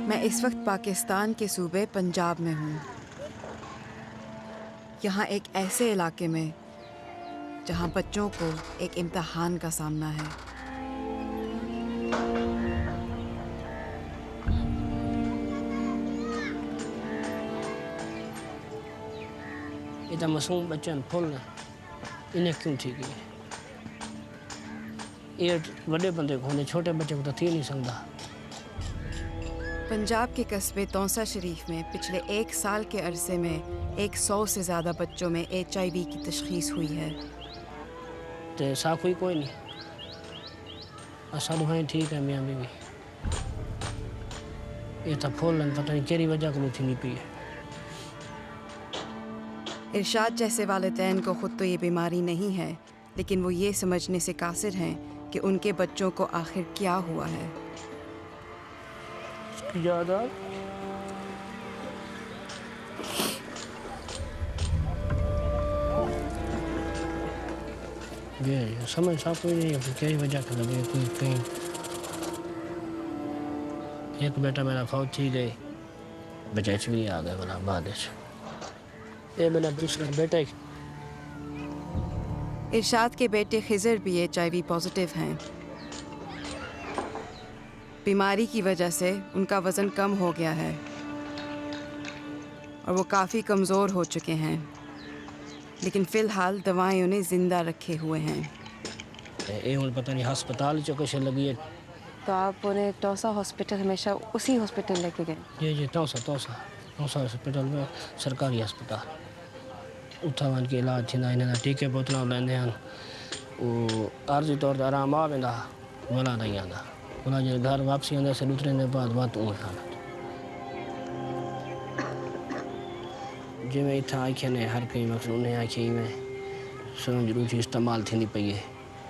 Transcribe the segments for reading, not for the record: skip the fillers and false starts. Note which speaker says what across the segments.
Speaker 1: मैं इस वक्त पाकिस्तान के सूबे पंजाब में हूँ। यहाँ एक ऐसे इलाके में जहाँ बच्चों को एक इम्तिहान का सामना है।
Speaker 2: ये मासूम बच्चन फुल इन्हें क्यों थी गई? ये बड़े बंदे को होने छोटे बच्चे को तो थी नहीं सकता।
Speaker 1: पंजाब के कस्बे तौसा शरीफ में पिछले 1 साल के अरसे में 100 से ज़्यादा बच्चों में HIV की तशख़ीस हुई है।
Speaker 2: तो साफ हुई कोई नहीं। असल भाई ठीक है मियाँ बीवी। ये तो फुल पता नहीं केरी वजह को थी नहीं पी है।
Speaker 1: इरशाद जैसे वालिदैन को ख़ुद तो ये बीमारी नहीं है, लेकिन वो ये समझने से कासिर हैं कि उनके बच्चों को आखिर क्या हुआ है।
Speaker 2: ज़्यादा ये समझ साफ कोई नहीं है क्या वजह के लगे कोई कहीं। एक बेटा मेरा फौज थी गई बचाई से भी आ गए बोला बाद ये मेरा दूसरा बेटा ही।
Speaker 1: इरशाद के बेटे खिज़र भी HIV पॉजिटिव हैं। बीमारी की वजह से उनका वज़न कम हो गया है और वो काफ़ी कमज़ोर हो चुके हैं, लेकिन फ़िलहाल दवाएं उन्हें ज़िंदा रखे हुए हैं।
Speaker 2: ये उन पता नहीं अस्पताल जो कैसे लगी है।
Speaker 1: तो आप उन्हें तौसा हॉस्पिटल हमेशा उसी हॉस्पिटल लेके गए?
Speaker 2: जी तौसा हॉस्पिटल में सरकारी अस्पताल उठा वन के इलाज थी इन्हें टीके बोतल लेंदे हैं वो आर्जी तौर पर आराम आ वेंदा बोला नहीं आता बोला जो घर वापसी आंदा से दूसरे दिन बाद बात हालत जिमें इतना आखे ने हर कहीं मकसद उन्हें आखे में समझ रूची इस्तेमाल थी नहीं पई है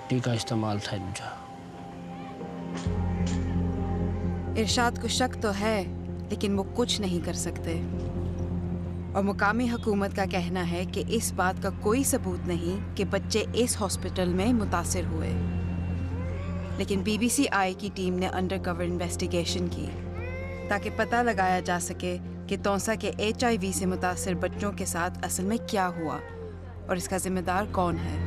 Speaker 2: टीका इस्तेमाल था दूजा।
Speaker 1: इरशाद को शक तो है, लेकिन वो कुछ नहीं कर सकते और मुकामी हुकूमत का कहना है कि इस बात का कोई सबूत नहीं कि बच्चे इस हॉस्पिटल में मुतासिर हुए। लेकिन BBCI की टीम ने अंडरकवर इन्वेस्टिगेशन की ताकि पता लगाया जा सके कि तौसा के HIV से मुतासिर बच्चों के साथ असल में क्या हुआ और इसका जिम्मेदार कौन है।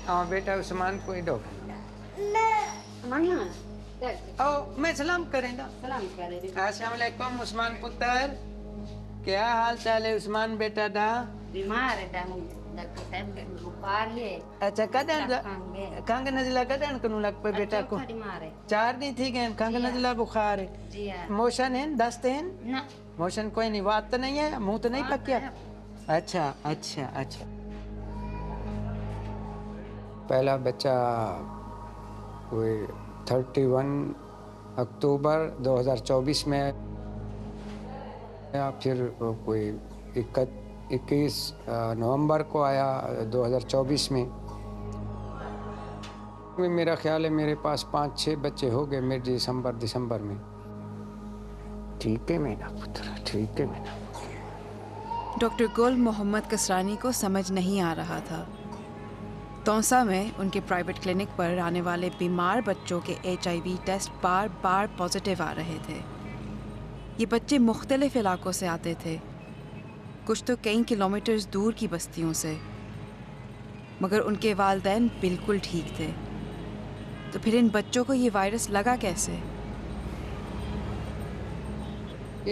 Speaker 3: हाँ बेटा उस्मान कोई डॉ मैं सलाम करेंदा। अस्सलाम वालेकुम उस्मान पुत्र क्या हाल चाल है उस्मान बेटा दा?
Speaker 4: बीमार है डॉक्टर साहब बुखार है।
Speaker 3: अच्छा कदन खंग नजला कदन कनु लग पे बेटा को? 4 दिन थी गए खंग नजला बुखार है। मोशन है दस्त है
Speaker 4: ना
Speaker 3: मोशन कोई नहीं बात तो नहीं है मुंह तो नहीं पक्या? अच्छा अच्छा अच्छा। पहला बच्चा कोई 31 अक्टूबर 2024 में आया, फिर कोई 21 नवंबर को आया 2024 में। मेरा ख्याल है मेरे पास 5-6 बच्चे हो गए मिड दिसंबर में। ठीक है मेरा पुत्र ठीक है मेरा।
Speaker 1: डॉक्टर गुल मोहम्मद कसरानी को समझ नहीं आ रहा था। तौसा में उनके प्राइवेट क्लिनिक पर आने वाले बीमार बच्चों के HIV टेस्ट बार बार पॉजिटिव आ रहे थे। ये बच्चे मुख्तलिफ इलाकों से आते थे, कुछ तो कई किलोमीटर्स दूर की बस्तियों से, मगर उनके वालिदैन बिल्कुल ठीक थे। तो फिर इन बच्चों को ये वायरस लगा कैसे?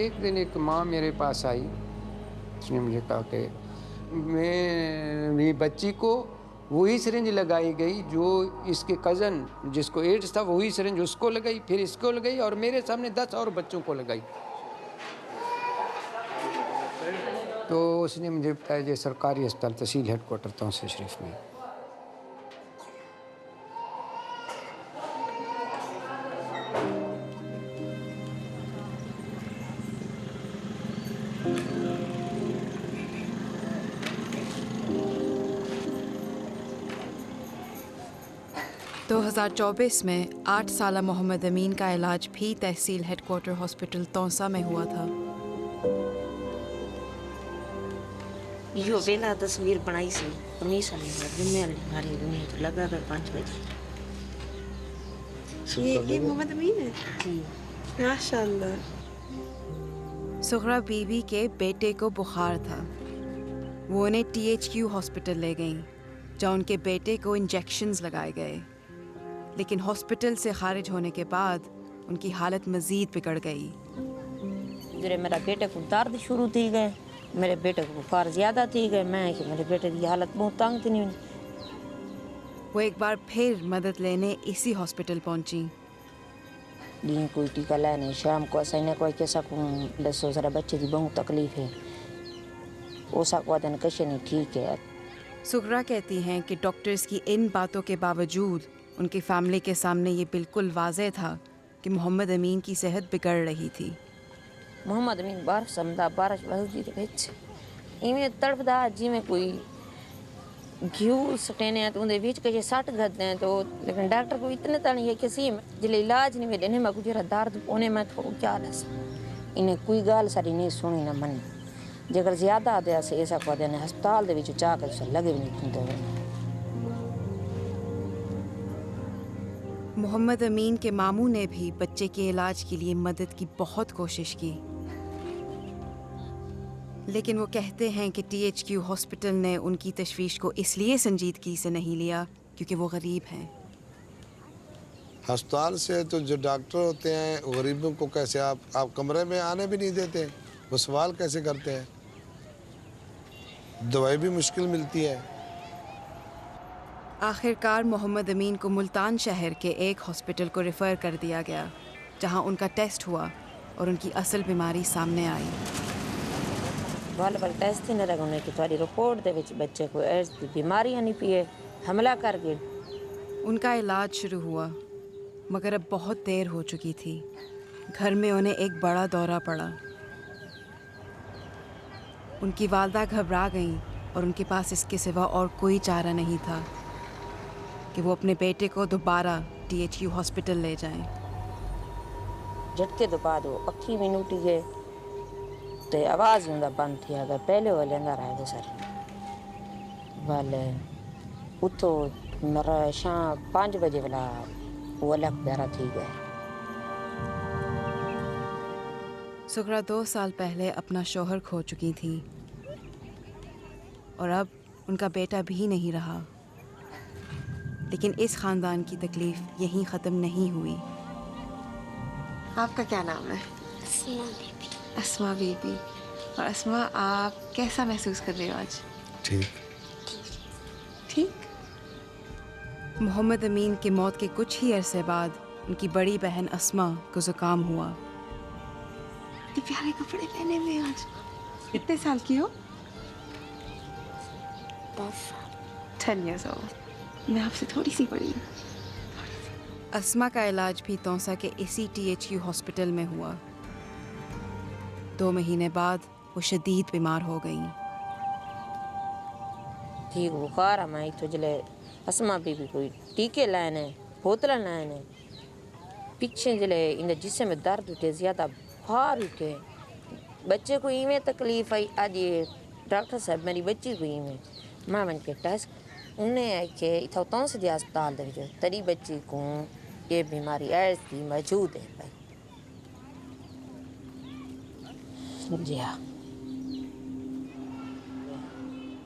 Speaker 3: एक दिन एक माँ मेरे पास आई, उसने मुझे कहा कि मेरी बच्ची को वही सिरिंज लगाई गई जो इसके कज़न जिसको एड्स था वही सिरिंज उसको लगाई, फिर इसको लगाई और मेरे सामने 10 और बच्चों को लगाई। तो उसने मुझे बताया ये सरकारी अस्पताल तहसील हेडक्वार्टर तौसा शरीफ में।
Speaker 1: 2024 में 8 साला मोहम्मद अमीन का इलाज भी तहसील हेडक्वार्टर हॉस्पिटल तौसा में हुआ था।
Speaker 5: यो वेला तस्वीर बनाई सी हमेशा जुम्मे वाली दुनिया तो लगा कर 5 बजे।
Speaker 6: ये मोहम्मद अमीन है माशाल्लाह।
Speaker 1: सुगरा बीवी के बेटे को बुखार था। वो उन्हें THQ हॉस्पिटल ले गईं, जहाँ उनके बेटे को इंजेक्शन्स लगाए गए। लेकिन हॉस्पिटल से खारिज होने के बाद उनकी हालत मज़ीद बिगड़ गई।
Speaker 5: जरे मेरा बेटे को दर्द शुरू थी गए, मेरे बेटे को बुखार ज़्यादा थी गए। मैं कि मेरे बेटे की हालत बहुत तंग थी नहीं।
Speaker 1: वो एक बार फिर मदद लेने इसी हॉस्पिटल पहुंची।
Speaker 5: दिन कोई टीका लेने शाम को असैने कोई कैसा को दसो जरा बच्चे की बहुत तकलीफ है। ओसा को दिन कशे नहीं ठीक है।
Speaker 1: सुगरा कहती हैं कि डॉक्टर्स की इन बातों के बावजूद उनकी फैमिली के सामने ये बिल्कुल वाज़ेह था कि मोहम्मद अमीन की सेहत बिगड़ रही थी।
Speaker 5: मोहम्मद अमीन बारिश समदा बारिश बसदी ते विच इवें तड़पदा जिवें कोई घ्यू सटेने तो उनके बीच के सट गदे हैं। तो लेकिन डॉक्टर को इतने तनी है कि सी जिले इलाज नहीं मिले मैं कुछ जरा दर्द उन्हें मैं थोड़ा क्या दस इन्हें कोई गाल सारी नहीं सुनी ना मनी। जेकर ज्यादा आदे से ऐसा कर देने अस्पताल दे विच चाह कर लगे भी नहीं तुंदे।
Speaker 1: मोहम्मद अमीन के मामू ने भी बच्चे के इलाज के लिए मदद की बहुत कोशिश की, लेकिन वो कहते हैं कि THQ हॉस्पिटल ने उनकी तशवीश को इसलिए संजीदगी से नहीं लिया क्योंकि वो गरीब हैं।
Speaker 7: अस्पताल से तो जो डॉक्टर होते हैं गरीबों को कैसे आप कमरे में आने भी नहीं देते, वो सवाल कैसे करते हैं, दवाई भी मुश्किल मिलती है।
Speaker 1: आखिरकार मोहम्मद अमीन को मुल्तान शहर के एक हॉस्पिटल को रेफ़र कर दिया गया, जहां उनका टेस्ट हुआ और उनकी असल बीमारी सामने आई।
Speaker 5: बाल टेस्ट ही नहीं रखने की थोड़ी रिपोर्ट दे विच बच्चे को एड्स की बीमारी नहीं पिए हमला कर गए।
Speaker 1: उनका इलाज शुरू हुआ, मगर अब बहुत देर हो चुकी थी। घर में उन्हें एक बड़ा दौरा पड़ा। उनकी वालदा घबरा गईं और उनके पास इसके सिवा और कोई चारा नहीं था कि वो अपने बेटे को दोबारा THQ हॉस्पिटल ले जाएं।
Speaker 5: झटके तो बाद वो अखी भी नूटी गए तो आवाज़ ही बंद थी। अगर पहले वो लेंदा रहा गए सर वाले उतो मेरा शाम 5 बजे वाला वो अलग प्यारा थी गए।
Speaker 1: सुगरा 2 साल पहले अपना शौहर खो चुकी थी और अब उनका बेटा भी नहीं रहा। लेकिन इस ख़ानदान की तकलीफ़ यहीं ख़त्म नहीं हुई।
Speaker 6: आपका क्या नाम है? अस्मा बीबी। और अस्मा, आप कैसा महसूस कर रहे हो आज?
Speaker 7: ठीक।
Speaker 6: ठीक।
Speaker 1: मोहम्मद अमीन की मौत के कुछ ही अरसे बाद उनकी बड़ी बहन अस्मा को ज़ुकाम हुआ।
Speaker 6: इतने प्यारे कपड़े पहने हुए आज। कितने साल की हो? 10 years old। मैं आपसे थोड़ी सी बड़ी हूँ।
Speaker 1: अस्मा का इलाज भी तौसा के इसी THQ हॉस्पिटल में हुआ। 2 महीने बाद वो शदीद बीमार हो गईं।
Speaker 5: ठीक बुखार है मैं तो जले अस्मा बीबी कोई टीके लाने बोतल लाने पीछे जले इन जिसम में दर्द उठे ज़्यादा बुखार उठे। बच्चे को इवें तकलीफ आई। आज ये डॉक्टर साहब मेरी बच्ची को इवें मां बन के टेस्ट उन्हें आके इतना तो से अस्पताल दे जो तरी बच्ची को ये बीमारी ऐसी मौजूद है भाई। जी हाँ।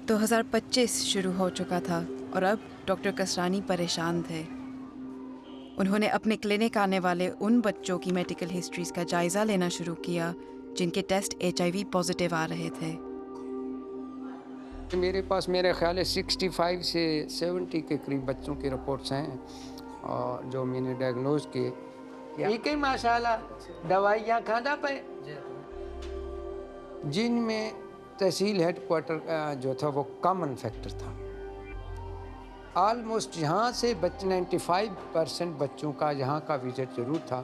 Speaker 1: 2025 शुरू हो चुका था और अब डॉक्टर कसरानी परेशान थे। उन्होंने अपने क्लिनिक आने वाले उन बच्चों की मेडिकल हिस्ट्रीज का जायज़ा लेना शुरू किया जिनके टेस्ट HIV पॉजिटिव आ रहे थे।
Speaker 3: मेरे पास मेरे ख्याल है 65 से 70 के करीब बच्चों की रिपोर्ट्स हैं और जो मैंने डायग्नोज किए। ठीक है माशाल्लाह। दवाइयाँ खाना पे जिनमें तहसील हेडक्वार्टर जो था वो कॉमन फैक्टर था। ऑलमोस्ट यहाँ से 95% बच्चों का यहाँ का विजिट ज़रूर था।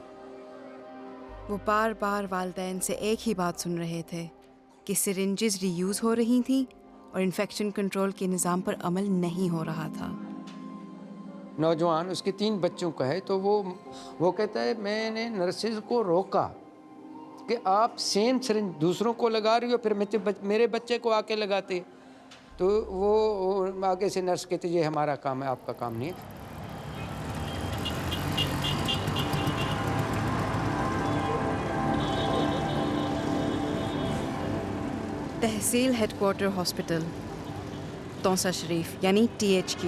Speaker 1: वो बार बार वालिदैन से एक ही बात सुन रहे थे कि सिरिंजेस रीयूज़ हो रही थी और इन्फेक्शन कंट्रोल के निज़ाम पर अमल नहीं हो रहा था।
Speaker 3: नौजवान, उसके 3 बच्चों का है। तो वो कहता है मैंने नर्सेज को रोका कि आप सेम सिरिंज दूसरों को लगा रही हो, फिर मेरे बच्चे को आके लगाते। तो वो आगे से नर्स कहते ये हमारा काम है, आपका काम नहीं है।
Speaker 1: तहसील हेडक्वार्टर हॉस्पिटल तौसा शरीफ यानी THQ।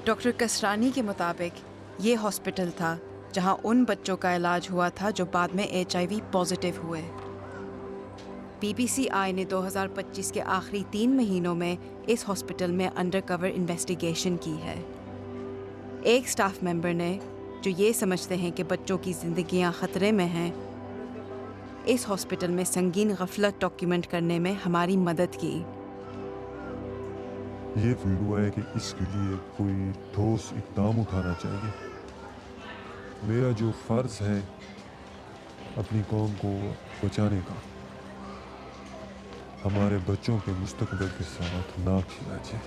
Speaker 1: डॉक्टर कसरानी के मुताबिक ये हॉस्पिटल था जहां उन बच्चों का इलाज हुआ था जो बाद में HIV पॉजिटिव हुए। PPCI ने 2025 के आखिरी 3 महीनों में इस हॉस्पिटल में अंडरकवर इन्वेस्टिगेशन की है। एक स्टाफ मेंबर ने, जो ये समझते हैं कि बच्चों की ज़िंदगियां ख़तरे में हैं, इस हॉस्पिटल में संगीन गफलत डॉक्यूमेंट करने में हमारी मदद की।
Speaker 8: ये फील हुआ है कि इसके लिए कोई ठोस इकदाम उठाना चाहिए। मेरा जो फ़र्ज़ है अपनी कौम को बचाने का, हमारे बच्चों के मुस्तकबिल के साथ ना खेला जाए।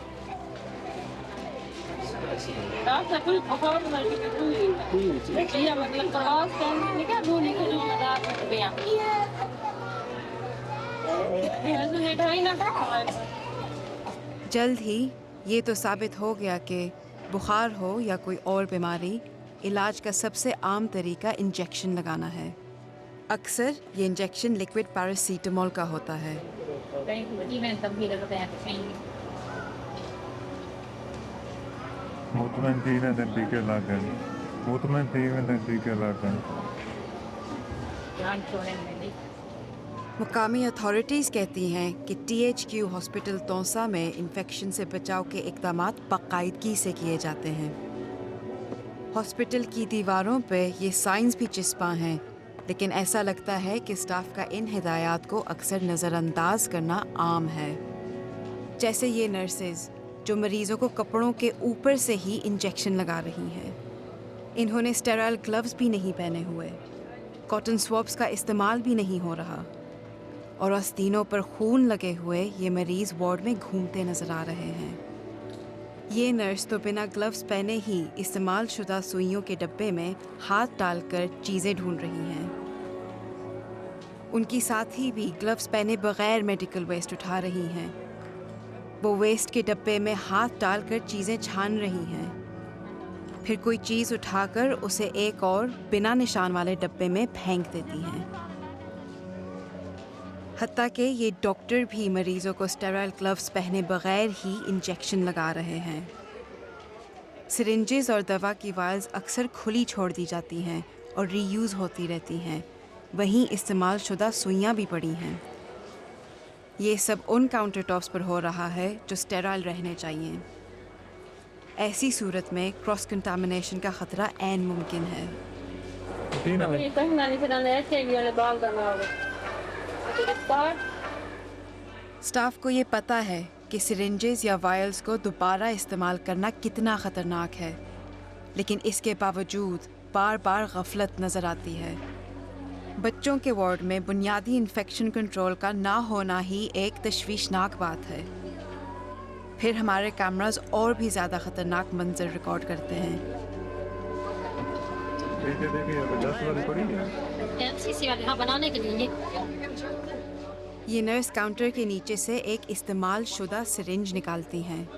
Speaker 1: जल्द ही ये तो साबित हो गया कि बुखार हो या कोई और बीमारी, इलाज का सबसे आम तरीका इंजेक्शन लगाना है। अक्सर ये इंजेक्शन लिक्विड पैरासीटामोल का होता है। मुकामी अथॉरिटीज़ कहती हैं कि THQ हॉस्पिटल तौसा में इन्फेक्शन से बचाव के इक़दामात बाकायदगी से किए जाते हैं। हॉस्पिटल की दीवारों पे ये साइंस भी चिस्पा हैं, लेकिन ऐसा लगता है कि स्टाफ का इन हिदायत को अक्सर नज़रअंदाज करना आम है। जैसे ये नर्सेज जो मरीज़ों को कपड़ों के ऊपर से ही इंजेक्शन लगा रही हैं। इन्होंने स्टेराइल ग्लव्स भी नहीं पहने हुए, कॉटन स्वॉब्स का इस्तेमाल भी नहीं हो रहा, और आस्तीनों पर खून लगे हुए ये मरीज़ वार्ड में घूमते नज़र आ रहे हैं। ये नर्स तो बिना ग्लव्स पहने ही इस्तेमाल शुदा सुइयों के डब्बे में हाथ डालकर चीज़ें ढूंढ रही हैं। उनकी साथी भी ग्लव्स पहने बगैर मेडिकल वेस्ट उठा रही हैं। वो वेस्ट के डब्बे में हाथ डालकर चीज़ें छान रही हैं, फिर कोई चीज़ उठाकर उसे एक और बिना निशान वाले डब्बे में फेंक देती हैं। हत्ता कि ये डॉक्टर भी मरीज़ों को स्टेराइल ग्लव्स पहने बगैर ही इंजेक्शन लगा रहे हैं। सिरिंजेस और दवा की वायल्स अक्सर खुली छोड़ दी जाती हैं और रीयूज़ होती रहती हैं, वहीं इस्तेमाल शुदा सुइयाँ भी पड़ी हैं। ये सब उन काउंटर टॉप्स पर हो रहा है जो स्टेराइल रहने चाहिए। ऐसी सूरत में क्रॉस कंटामिनेशन का ख़तरा ऐन मुमकिन है। स्टाफ को ये पता है कि सिरिंजेस या वायल्स को दोबारा इस्तेमाल करना कितना ख़तरनाक है, लेकिन इसके बावजूद बार बार गफलत नज़र आती है। बच्चों के वार्ड में बुनियादी इन्फेक्शन कंट्रोल का ना होना ही एक तशवीशनाक बात है। फिर हमारे कैमरास और भी ज़्यादा ख़तरनाक मंजर रिकॉर्ड करते हैं। ये नर्स काउंटर के नीचे से एक इस्तेमाल शुदा सिरिंज निकालती हैं।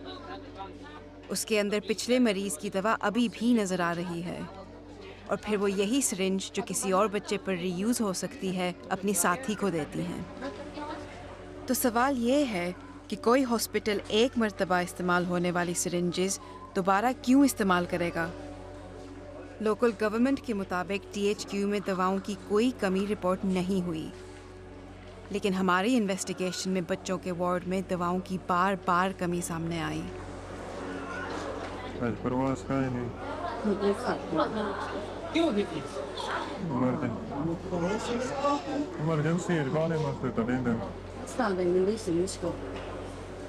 Speaker 1: उसके अंदर पिछले मरीज़ की दवा अभी भी नज़र आ रही है, और फिर वो यही सिरिंज जो किसी और बच्चे पर रीयूज़ हो सकती है अपनी साथी को देती हैं। तो सवाल ये है कि कोई हॉस्पिटल एक मर्तबा इस्तेमाल होने वाली सिरिंजेस दोबारा क्यों इस्तेमाल करेगा? लोकल गवर्नमेंट के मुताबिक THQ में दवाओं की कोई कमी रिपोर्ट नहीं हुई, लेकिन हमारी इन्वेस्टिगेशन में बच्चों के वार्ड में दवाओं की बार बार कमी सामने आई।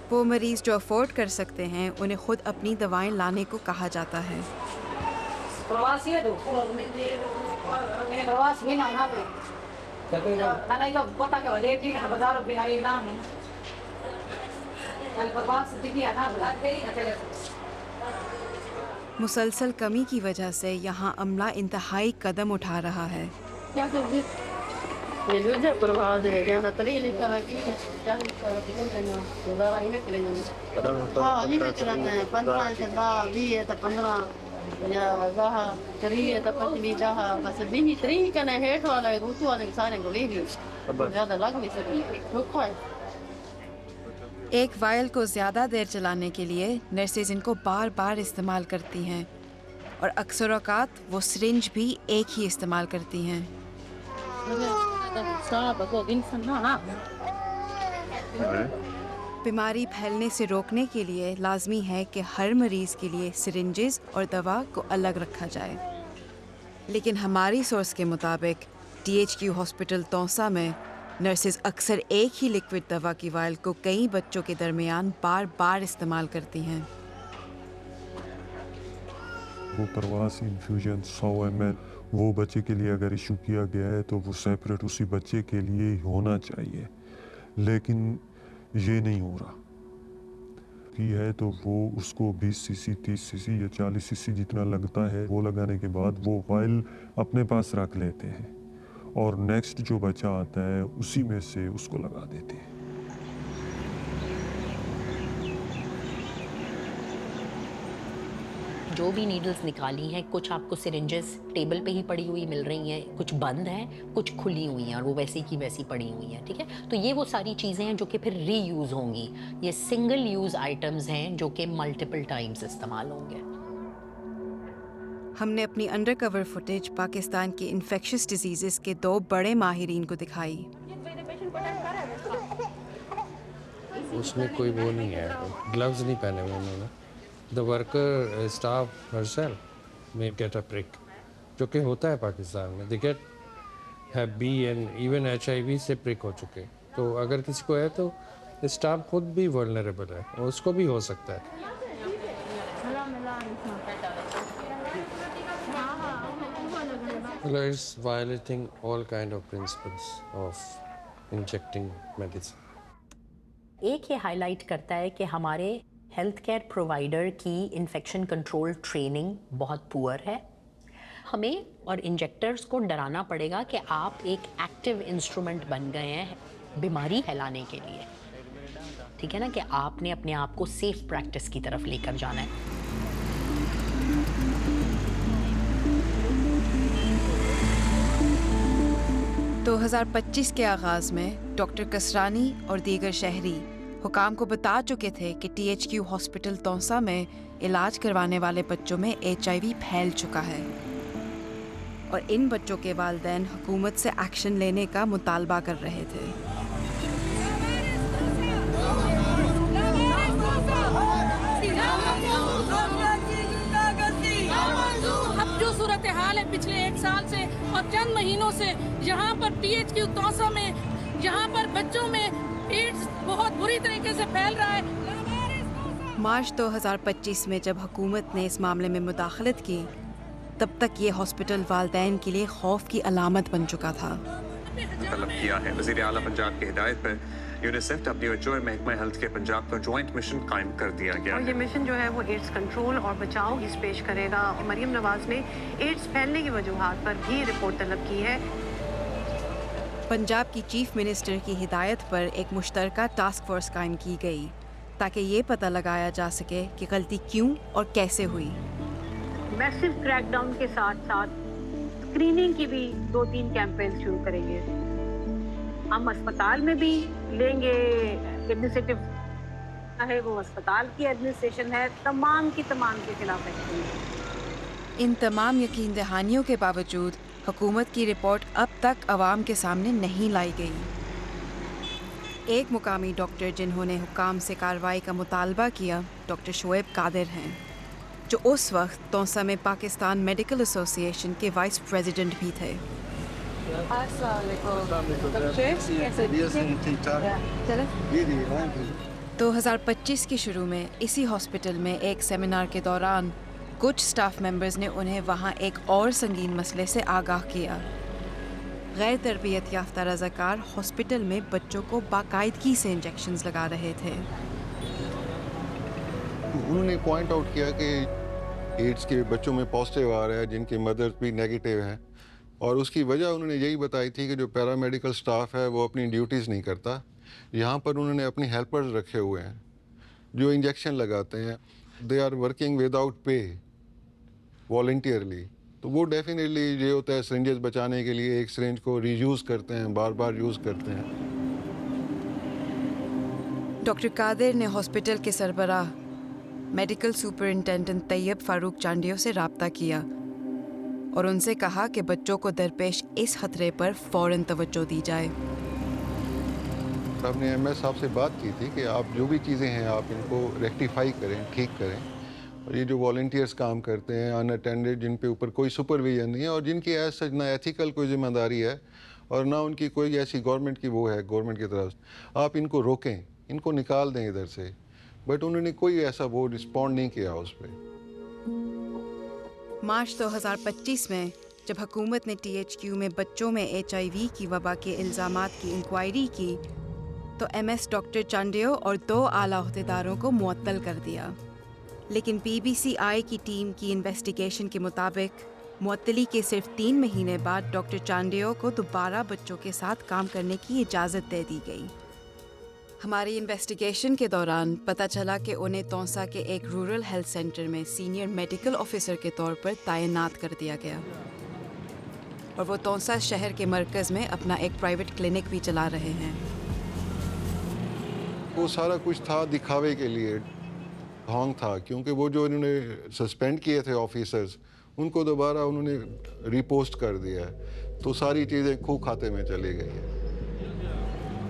Speaker 1: वो मरीज़ जो अफोर्ड कर सकते हैं उन्हें खुद अपनी दवाएं लाने को कहा जाता है। मुसलसल कमी की वजह से यहाँ अमला इंतहाई कदम उठा रहा है। एक वायल को ज़्यादा देर चलाने के लिए नर्सेज इनको बार बार इस्तेमाल करती हैं और अक्सर औकात वो सिरिंज भी एक ही इस्तेमाल करती हैं। बीमारी फैलने से रोकने के लिए लाजमी है कि हर मरीज़ के लिए सिरिंजेस और दवा को अलग रखा जाए, लेकिन हमारी सोर्स के मुताबिक THQ हॉस्पिटल तौसा में नर्सेज अक्सर एक ही लिक्विड दवा की वायल को कई बच्चों के दरमियान बार बार इस्तेमाल करती हैं।
Speaker 8: वो प्रवासी इन्फ्यूजन 100 ml वो बच्चे के लिए अगर इशू किया गया है तो वो सेपरेट उसी बच्चे के लिए ही होना चाहिए, लेकिन ये नहीं हो रहा की है तो वो उसको 20 cc 30 cc या 40 cc जितना लगता है वो लगाने के बाद वो वायल अपने पास रख लेते हैं और नेक्स्ट जो बच्चा आता है उसी में से उसको लगा देते हैं।
Speaker 9: जो भी नीडल्स निकाली हैं, कुछ आपको सिरिंजेस टेबल पे ही पड़ी हुई मिल रही हैं, कुछ बंद हैं, कुछ खुली हुई हैं और वो वैसी की वैसी पड़ी हुई हैं, ठीक है। तो ये वो सारी चीज़ें हैं जो कि फिर रीयूज़ होंगी। ये सिंगल यूज़ आइटम्स हैं जो कि मल्टीपल टाइम्स इस्तेमाल होंगे।
Speaker 1: हमने अपनी अंडरकवर फुटेज पाकिस्तान के इन्फेक्शियस डिजीज़ेस के 2 बड़े माहिरीन को दिखाई।
Speaker 3: उसमें कोई वो नहीं है, ग्लव्स नहीं पहने हुए उन्होंने। द वर्कर स्टाफ हरसेल्फ में गेट अ प्रिक, जो कि होता है पाकिस्तान में। They get have be and even HIV से प्रिक हो चुके। तो अगर किसी को है तो स्टाफ खुद भी वल्नरेबल है, उसको भी हो सकता है। It's violating all kind of principles of injecting medicine।
Speaker 9: एक ये हाईलाइट करता है कि हमारे हेल्थ केयर प्रोवाइडर की इन्फेक्शन कंट्रोल ट्रेनिंग बहुत पुअर है। हमें और इंजेक्टर्स को डराना पड़ेगा कि आप एक एक्टिव इंस्ट्रूमेंट बन गए हैं बीमारी फैलाने के लिए, ठीक है ना, कि आपने अपने आप को सेफ प्रैक्टिस की तरफ लेकर जाना है।
Speaker 1: 2025 के आगाज़ में डॉक्टर कसरानी और दीगर शहरी हुकाम को बता चुके थे कि THQ हॉस्पिटल तौसा में इलाज करवाने वाले बच्चों में HIV फैल चुका है और इन बच्चों के वालिदैन हुकूमत से एक्शन लेने का मुतालबा कर रहे थे।
Speaker 10: अब जो सूरत हाल है पिछले 1 साल से और चंद महीनों से, यहाँ पर THQ तौसा में, यहाँ पर बच्चों में एड्स बहुत बुरी तरीके से फैल रहा है।
Speaker 1: मार्च 2025 में जब हुकूमत ने इस मामले में मुदाखलत की, तब तक ये हॉस्पिटल वालिदैन के लिए खौफ की अलामत बन चुका था।
Speaker 11: तलब किया है वज़ीर आला पंजाब की हिदायत पर यूनिसेफ WHO और महकमा हेल्थ के पंजाब का जॉइंट मिशन कायम कर दिया गया
Speaker 12: और ये मिशन जो है वो एड्स कंट्रोल और बचाव की पेश करेगा। मरियम नवाज ने एड्स फैलने की वजूहात पर भी रिपोर्ट तलब की है।
Speaker 1: पंजाब की चीफ मिनिस्टर की हिदायत पर एक मुश्तरका टास्क फोर्स कायम की गई ताकि ये पता लगाया जा सके कि गलती क्यों और कैसे हुई।
Speaker 12: मैसिव क्रैकडाउन के साथ साथ स्क्रीनिंग की भी 2-3 कैंपेन शुरू करेंगे। हम अस्पताल में भी लेंगे एडमिनिस्ट्रेटिव है, वो अस्पताल की एडमिनिस्ट्रेशन है, तमाम के खिलाफ एक्शन।
Speaker 1: इन तमाम यकीन दहानियों के बावजूद हुकूमत की रिपोर्ट अब तक अवाम के सामने नहीं लाई गई। एक मुकामी डॉक्टर जिन्होंने हुकाम से कार्रवाई का मुतालबा किया डॉक्टर शोएब कादिर हैं, जो उस वक्त तौसा में पाकिस्तान मेडिकल एसोसिएशन के वाइस प्रेसिडेंट भी थे। 2025 के शुरू में इसी हॉस्पिटल में एक सेमिनार के दौरान कुछ स्टाफ मेंबर्स ने उन्हें वहां एक और संगीन मसले से आगाह किया। गैर तरबियत याफ्ता रज़ाकार हॉस्पिटल में बच्चों को बाकायदगी से इंजेक्शंस लगा रहे थे।
Speaker 13: उन्होंने पॉइंट आउट किया कि एड्स के बच्चों में पॉजिटिव आ रहा है जिनके मदर्स भी नेगेटिव हैं, और उसकी वजह उन्होंने यही बताई थी कि जो पैरामेडिकल स्टाफ है वो अपनी ड्यूटीज़ नहीं करता। यहाँ पर उन्होंने अपनी हेल्पर्स रखे हुए हैं जो इंजेक्शन लगाते हैं, they are working without pay voluntarily. तो वो डेफिनेटली ये होता है सिरिंजेस बचाने के लिए एक सिरिंज को रीयूज़ करते हैं, बार बार यूज़ करते हैं।
Speaker 1: डॉक्टर कादिर ने हॉस्पिटल के सरबराह मेडिकल सुपरिंटेंडेंट तैयब फारूक चांडियो से राब्ता किया और उनसे कहा कि बच्चों को दरपेश इस खतरे पर फ़ौरन तवज्जो दी जाए।
Speaker 13: हमने एमएस साहब से बात की थी कि आप जो भी चीज़ें हैं आप इनको रेक्टिफाई करें, ठीक करें। और ये जो वॉलंटियर्स काम करते हैं अनअटेंडेड, जिन पे ऊपर कोई सुपरविजन नहीं है और जिनकी एज सच ना एथिकल कोई जिम्मेदारी है और ना उनकी कोई ऐसी गवर्नमेंट की वो है गवर्नमेंट की तरफ, आप इनको रोकें, इनको निकाल दें इधर से। बट उन्होंने कोई ऐसा वो रिस्पॉन्ड नहीं किया उस पर।
Speaker 1: मार्च 2025 में जब हुकूमत ने THQ में बच्चों में HIV की वबा के इल्ज़ामात की इंक्वायरी की तो MS डॉक्टर चांडियो और 2 आला अहदेदारों को मुअत्तल कर दिया। लेकिन PBCI की टीम की इन्वेस्टिगेशन के मुताबिक मुअत्तली के सिर्फ 3 महीने बाद डॉक्टर चांडियो को दोबारा बच्चों के साथ काम करने की इजाज़त दे दी गई। हमारी इन्वेस्टिगेशन के दौरान पता चला कि उन्हें तौसा के एक रूरल हेल्थ सेंटर में सीनियर मेडिकल ऑफिसर के तौर पर तैनात कर दिया गया और वो तौसा शहर के मरकज़ में अपना एक प्राइवेट क्लिनिक भी चला रहे हैं।
Speaker 13: वो सारा कुछ था दिखावे के लिए, ढोंग था, क्योंकि वो जो इन्होंने सस्पेंड किए थे ऑफिसर्स उनको दोबारा उन्होंने रिपोस्ट कर दिया है, तो सारी चीज़ें खूह खाते में चली गई है।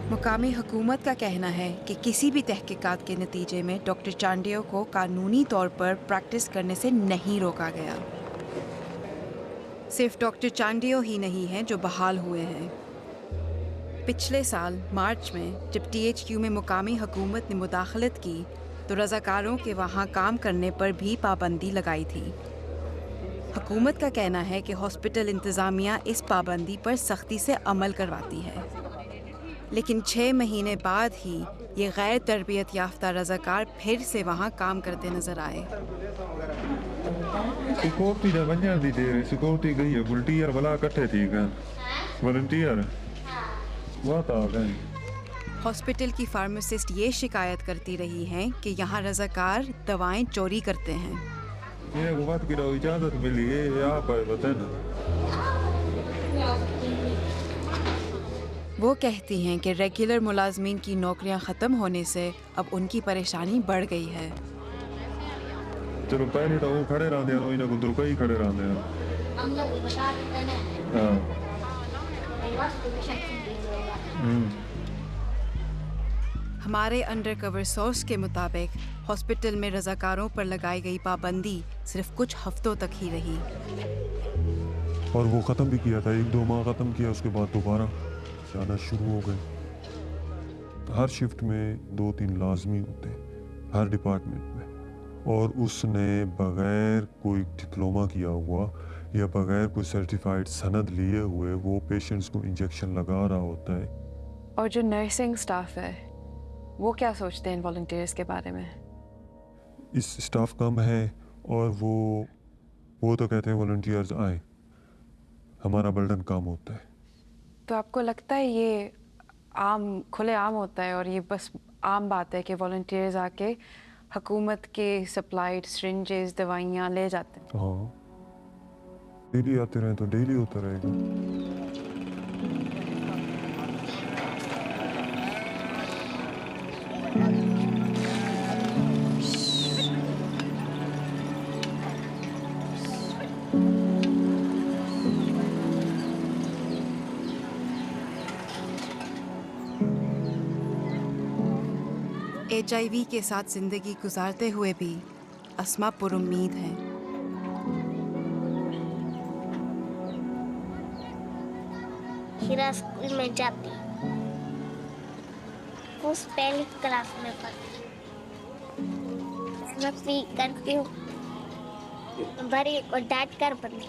Speaker 1: मुकामी हुकूमत का कहना है कि किसी भी तहकीकात के नतीजे में डॉक्टर चांडियो को कानूनी तौर पर प्रैक्टिस करने से नहीं रोका गया। सिर्फ डॉक्टर चांडियो ही नहीं हैं जो बहाल हुए हैं। पिछले साल मार्च में जब THQ में मुकामी हुकूमत ने मुदाखलत की तो रज़ाकारों के वहाँ काम करने पर भी पाबंदी लगाई थी। हुकूमत का कहना है कि हॉस्पिटल इंतज़ामिया इस पाबंदी पर सख्ती से अमल करवाती है, लेकिन 6 महीने बाद ही ये गैर तरबियत याफ्ता रज़ाकार फिर से वहाँ काम करते नजर आए।
Speaker 8: सिक्योरिटी दा वञण दी देर सिक्योरिटी गई है, वॉलंटियर भला इकट्ठे थी गए, वॉलंटियर बहुत आ गए।
Speaker 1: हॉस्पिटल की फार्मासिस्ट ये शिकायत करती रही हैं कि यहाँ रज़ाकार दवाएं चोरी करते हैं।
Speaker 8: ये हुकूमत की इजाज़त मिली है, यहाँ पर बताना।
Speaker 1: वो कहती हैं कि रेगुलर मुलाजमीन की नौकरियां ख़त्म होने से अब उनकी परेशानी बढ़ गई है।
Speaker 8: चलो पहले तो वो खड़े रहते हैं, इन्हें को दुर्गा ही खड़े रहते हैं।
Speaker 1: हमारे अंडरकवर सोर्स के मुताबिक हॉस्पिटल में रज़ाकारों पर लगाई गई पाबंदी सिर्फ कुछ हफ्तों तक ही रही
Speaker 8: और वो ख़त्म भी किया था, 1-2 माह ख़त्म किया, उसके बाद दोबारा जाना शुरू हो गए। हर शिफ्ट में 2-3 लाजमी होते हैं हर डिपार्टमेंट में, और उसने बग़ैर कोई डिप्लोमा किया हुआ या बग़ैर कोई सर्टिफाइड सनद लिए हुए वो पेशेंट्स को इंजेक्शन लगा रहा होता है।
Speaker 6: और जो नर्सिंग स्टाफ है वो क्या सोचते हैं वॉलंटियर्स के बारे में?
Speaker 8: इस स्टाफ कम है और वो तो कहते हैं वॉलंटियर्स आए, हमारा बर्डन कम होता है।
Speaker 6: तो आपको लगता है ये खुले आम होता है और ये बस आम बात है कि वॉलंटियर्स आके हुकूमत के सप्लाइड सिरिंजेस दवाइयाँ ले जाते हैं?
Speaker 8: हाँ, डेली आते रहे तो डेली होता रहेगा।
Speaker 1: HIV के साथ जिंदगी गुजारते हुए भी अस्मा पुरुम्मीद हैं।
Speaker 14: हीरा स्कूल में जाती, उस पहली क्लास में पढ़ती, मैं भी करती हूँ, बड़ी को डांट कर पढ़ती।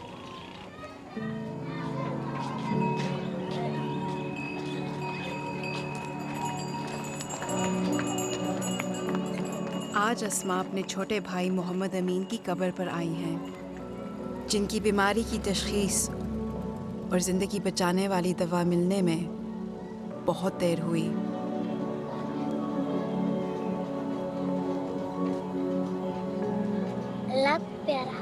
Speaker 1: आज अस्मा अपने छोटे भाई मोहम्मद अमीन की कब्र पर आई हैं, जिनकी बीमारी की तशखीस और ज़िंदगी बचाने वाली दवा मिलने में बहुत देर हुई।
Speaker 14: अल्लाह प्यारा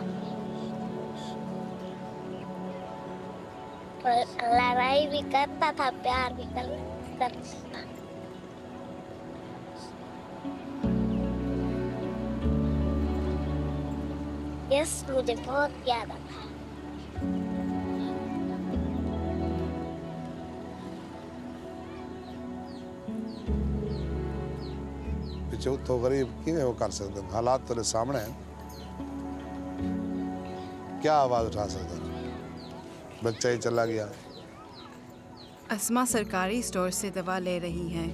Speaker 14: पर लड़ाई भी करता था, प्यार भी करता था। यस, मुझे बहुत याद आता है।
Speaker 7: पिछू तो गरीब किवें वो कर सकते हैं, हालात तेरे सामने हैं, क्या आवाज उठा सकते हैं? बच्चा ही चला गया।
Speaker 1: अस्मा सरकारी स्टोर से दवा ले रही हैं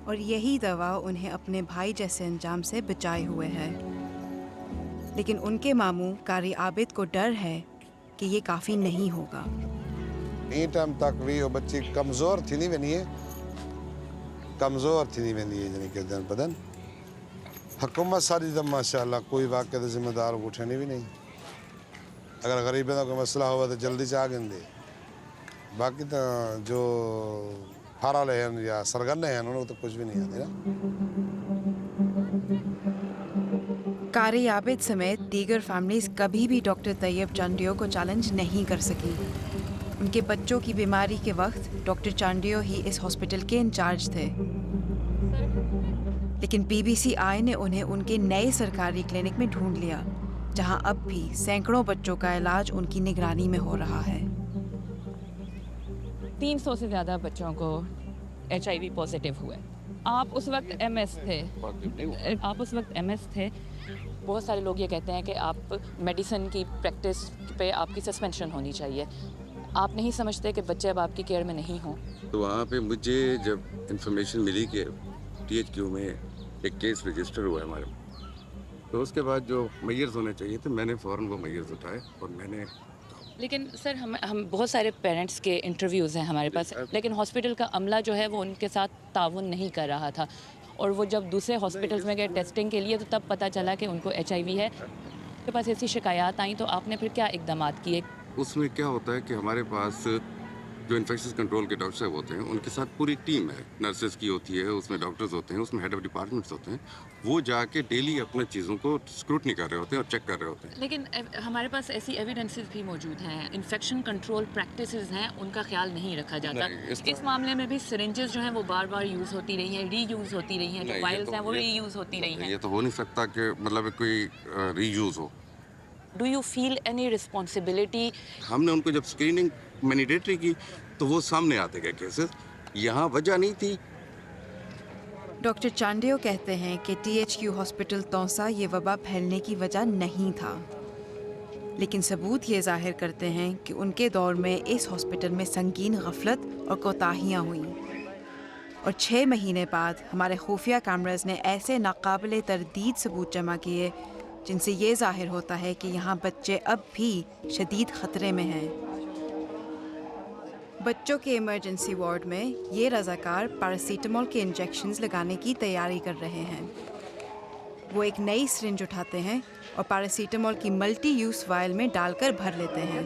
Speaker 1: और यही दवा उन्हें अपने भाई जैसे अंजाम से बचाए हुए है। लेकिन उनके मामू कारी आबिद को डर है कि ये काफ़ी नहीं होगा।
Speaker 7: इन टाइम तक भी वो बच्ची कमज़ोर थी नहीं बनी है, कमज़ोर थी नहीं बनी है, यानी कि दिन बदन हुकूमत सारी दम माशाल्लाह कोई वाक़े का जिम्मेदार उठने भी नहीं। अगर गरीबों का कोई मसला हुआ तो जल्दी से आ गए, बाकी तो जो फाराले हैं या सरगने हैं उन्होंने तो कुछ भी नहीं आते ना।
Speaker 1: कारी आबिद समेत दीगर फैमिलीज कभी भी डॉक्टर तैयब चांडियो को चैलेंज नहीं कर सकी। उनके बच्चों की बीमारी के वक्त डॉक्टर चांडियो ही इस हॉस्पिटल के इंचार्ज थे। लेकिन BBCI ने उन्हें उनके नए सरकारी क्लिनिक में ढूंढ लिया, जहां अब भी सैकड़ों बच्चों का इलाज उनकी निगरानी में हो रहा है।
Speaker 15: 300 से ज़्यादा बच्चों को HIV पॉजिटिव हुए। आप उस वक्त MS थे। बहुत सारे लोग ये कहते हैं कि आप मेडिसिन की प्रैक्टिस पे आपकी सस्पेंशन होनी चाहिए। आप नहीं समझते कि बच्चे अब आपकी केयर में नहीं हों?
Speaker 16: तो वहाँ पे मुझे जब इंफॉर्मेशन मिली कि THQ में एक केस रजिस्टर हुआ है हमारे, तो उसके बाद जो मेजर्स होने चाहिए थे मैंने फ़ौरन वो मेजर्स उठाए और मैंने।
Speaker 15: लेकिन सर हम बहुत सारे पेरेंट्स के इंटरव्यूज़ हैं हमारे पास, लेकिन हॉस्पिटल का अमला जो है वो उनके साथ ताउन नहीं कर रहा था। और वो जब दूसरे हॉस्पिटल्स में गए टेस्टिंग के लिए तो तब पता चला कि उनको HIV है। आपके पास ऐसी शिकायत आई तो आपने फिर क्या इकदाम किए?
Speaker 16: उसमें क्या होता है कि हमारे पास जो इन्फेक्शन कंट्रोल के डॉक्टर साहब होते हैं उनके साथ पूरी टीम है, नर्सेज की होती है, उसमें डॉक्टर्स होते हैं, उसमें हेड ऑफ डिपार्टमेंट्स होते हैं, वो जाके डेली अपने चीज़ों को स्क्रूटनी कर रहे होते हैं और चेक कर रहे होते हैं।
Speaker 15: लेकिन हमारे पास ऐसी एविडेंसेस भी मौजूद हैं, इन्फेक्शन कंट्रोल प्रैक्टिसेस हैं, उनका ख्याल नहीं रखा जाता। इस मामले में भी सिरिंजेस जो हैं वो बार बार यूज़ होती रही हैं, रीयूज़ होती रही हैं, जो वायल्स हैं वो रीयूज़ होती रही हैं।
Speaker 16: ये तो हो नहीं सकता कि मतलब कोई रीयूज़ हो।
Speaker 15: Do you feel any responsibility?
Speaker 16: हमने उनको जब स्क्रीनिंग मैंडेटरी की तो वो सामने आते गए केसेस, यहाँ वजह नहीं थी।
Speaker 1: डॉक्टर चांडियो कहते हैं कि THQ हॉस्पिटल तौसा ये वबा फैलने की वजह नहीं था, लेकिन सबूत ये जाहिर करते हैं कि उनके दौर में इस हॉस्पिटल में संगीन गफलत और कोताहियाँ हुईं। और 6 महीने बाद हमारे खुफिया कैमराज ने ऐसे नाकाबिले तरदीद सबूत जमा किए जिनसे ये जाहिर होता है कि यहाँ बच्चे अब भी शदीद ख़तरे में हैं। बच्चों के इमरजेंसी वार्ड में ये रज़ाकार पैरासीटामोल के इंजेक्शन्स लगाने की तैयारी कर रहे हैं। वो एक नई सिरिंज उठाते हैं और पैरासीटामोल की मल्टी यूज़ वायल में डालकर भर लेते हैं।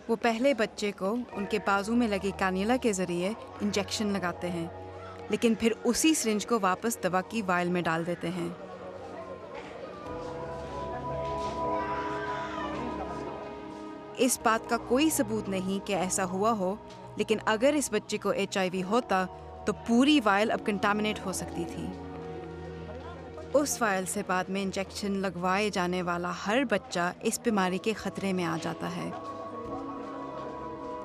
Speaker 1: वो पहले बच्चे को उनके बाजू में लगी कैन्युला के ज़रिए इंजेक्शन लगाते हैं, लेकिन फिर उसी सिरिंज को वापस दवा की वायल में डाल देते हैं। इस बात का कोई सबूत नहीं कि ऐसा हुआ हो, लेकिन अगर इस बच्चे को HIV होता तो पूरी वायल अब कंटामिनेट हो सकती थी। उस वायल से बाद में इंजेक्शन लगवाए जाने वाला हर बच्चा इस बीमारी के ख़तरे में आ जाता है।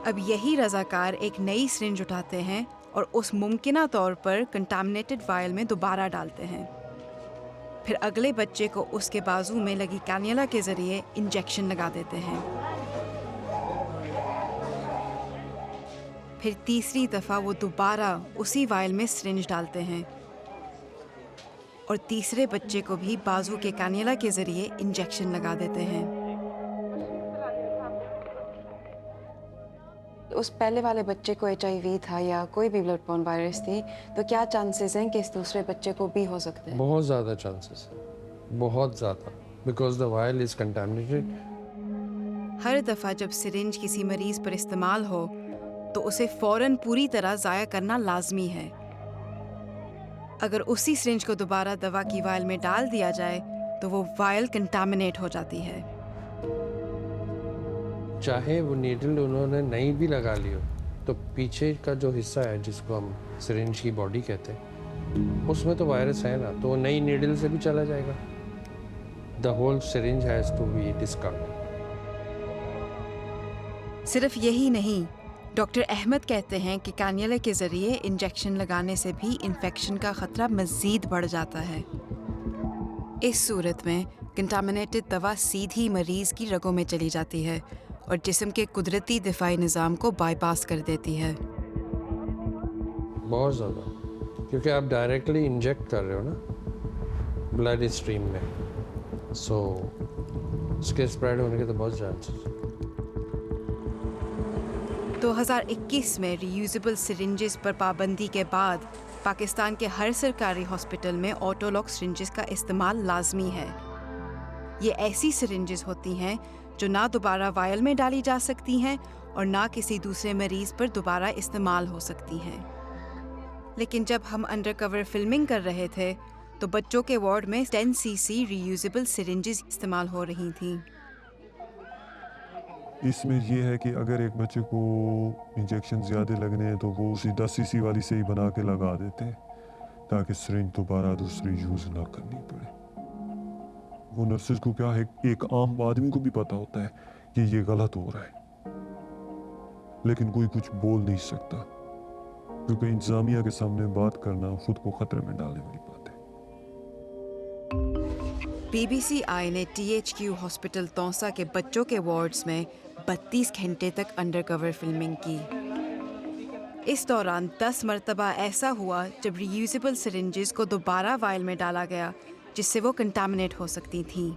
Speaker 1: अब यही रज़ाकार एक नई सिरिंज उठाते हैं और उस मुमकिना तौर पर कंटामिनेटेड वायल में दोबारा डालते हैं। फिर अगले बच्चे को उसके बाजू में लगी कैन्युला के ज़रिए इंजेक्शन लगा देते हैं। फिर तीसरी दफ़ा वो दोबारा उसी वायल में सिरिंज डालते हैं और तीसरे बच्चे को भी बाजू के कैन्युला के ज़रिए इंजेक्शन लगा देते हैं।
Speaker 6: उस पहले वाले बच्चे को HIV था या कोई भी ब्लड बॉर्न वायरस थी, तो क्या चांसेस हैं कि इस दूसरे बच्चे को भी हो सकते हैं?
Speaker 3: बहुत ज़्यादा चांसेस, बहुत ज़्यादा, because the vial is contaminated.
Speaker 1: हर दफ़ा जब सिरिंज किसी मरीज पर इस्तेमाल हो तो उसे फ़ौरन पूरी तरह ज़ाया करना लाजमी है। अगर उसी सिरिंज को दोबारा दवा की वायल में डाल दिया जाए तो वो वायल कंटामिनेट हो जाती है।
Speaker 3: चाहे वो नीडल उन्होंने नहीं भी लगा ली हो, तो पीछे का जो हिस्सा है जिसको हम सिरिंज की बॉडी कहते हैं, उसमें तो वायरस है ना, तो नई नीडल से भी चला जाएगा। The whole syringe has to be discarded.
Speaker 1: सिर्फ यही नहीं, डॉक्टर अहमद कहते हैं कि कैन्युला के ज़रिए इंजेक्शन लगाने से भी इन्फेक्शन का ख़तरा मज़ीद बढ़ जाता है। इस सूरत में कंटामिनेटेड दवा सीधी मरीज़ की रगों में चली जाती है और जिस्म के कुदरती दिफाई निज़ाम को बाईपास कर देती है।
Speaker 3: बहुत ज़्यादा, क्योंकि आप डायरेक्टली इंजेक्ट कर रहे हो ना ब्लड स्ट्रीम में, सो उसके स्प्रेड होने के तो बहुत चांसेस।
Speaker 1: 2021 में रीयूजेबल सिरिंजेस पर पाबंदी के बाद पाकिस्तान के हर सरकारी हॉस्पिटल में ऑटोलॉक सिरिंजेस का इस्तेमाल लाजमी है। ये ऐसी सिरिंजेस होती हैं जो ना दोबारा वायल में डाली जा सकती हैं और ना किसी दूसरे मरीज पर दोबारा इस्तेमाल हो सकती हैं। लेकिन जब हम अंडरकवर फिल्मिंग कर रहे थे तो बच्चों के वार्ड में 10 cc रीयूजेबल सिरिंजेस इस्तेमाल हो रही थीं।
Speaker 8: इसमें ये है कि अगर एक बच्चे को इंजेक्शन ज़्यादा लगने हैं तो वो उसी 10 cc वाली से ही बना के लगा देते हैं ताकि सिरिंज दोबारा दूसरी यूज़ ना करनी पड़े। वो नर्सेज को क्या है, एक आम आदमी को भी पता होता है कि ये गलत हो रहा है, लेकिन कोई कुछ बोल नहीं सकता क्योंकि इंतजामिया के सामने बात करना खुद को खतरे में डालने वाली बात है।
Speaker 1: PBCI ने THQ हॉस्पिटल तौसा के बच्चों के वार्ड्स में 32 घंटे तक अंडरकवर फिल्मिंग की। इस दौरान 10 मरतबा ऐसा हुआ जब रीयूजेबल सिरिंजेस को दोबारा वायल में डाला गया जिससे वो कंटामिनेट हो सकती थीं।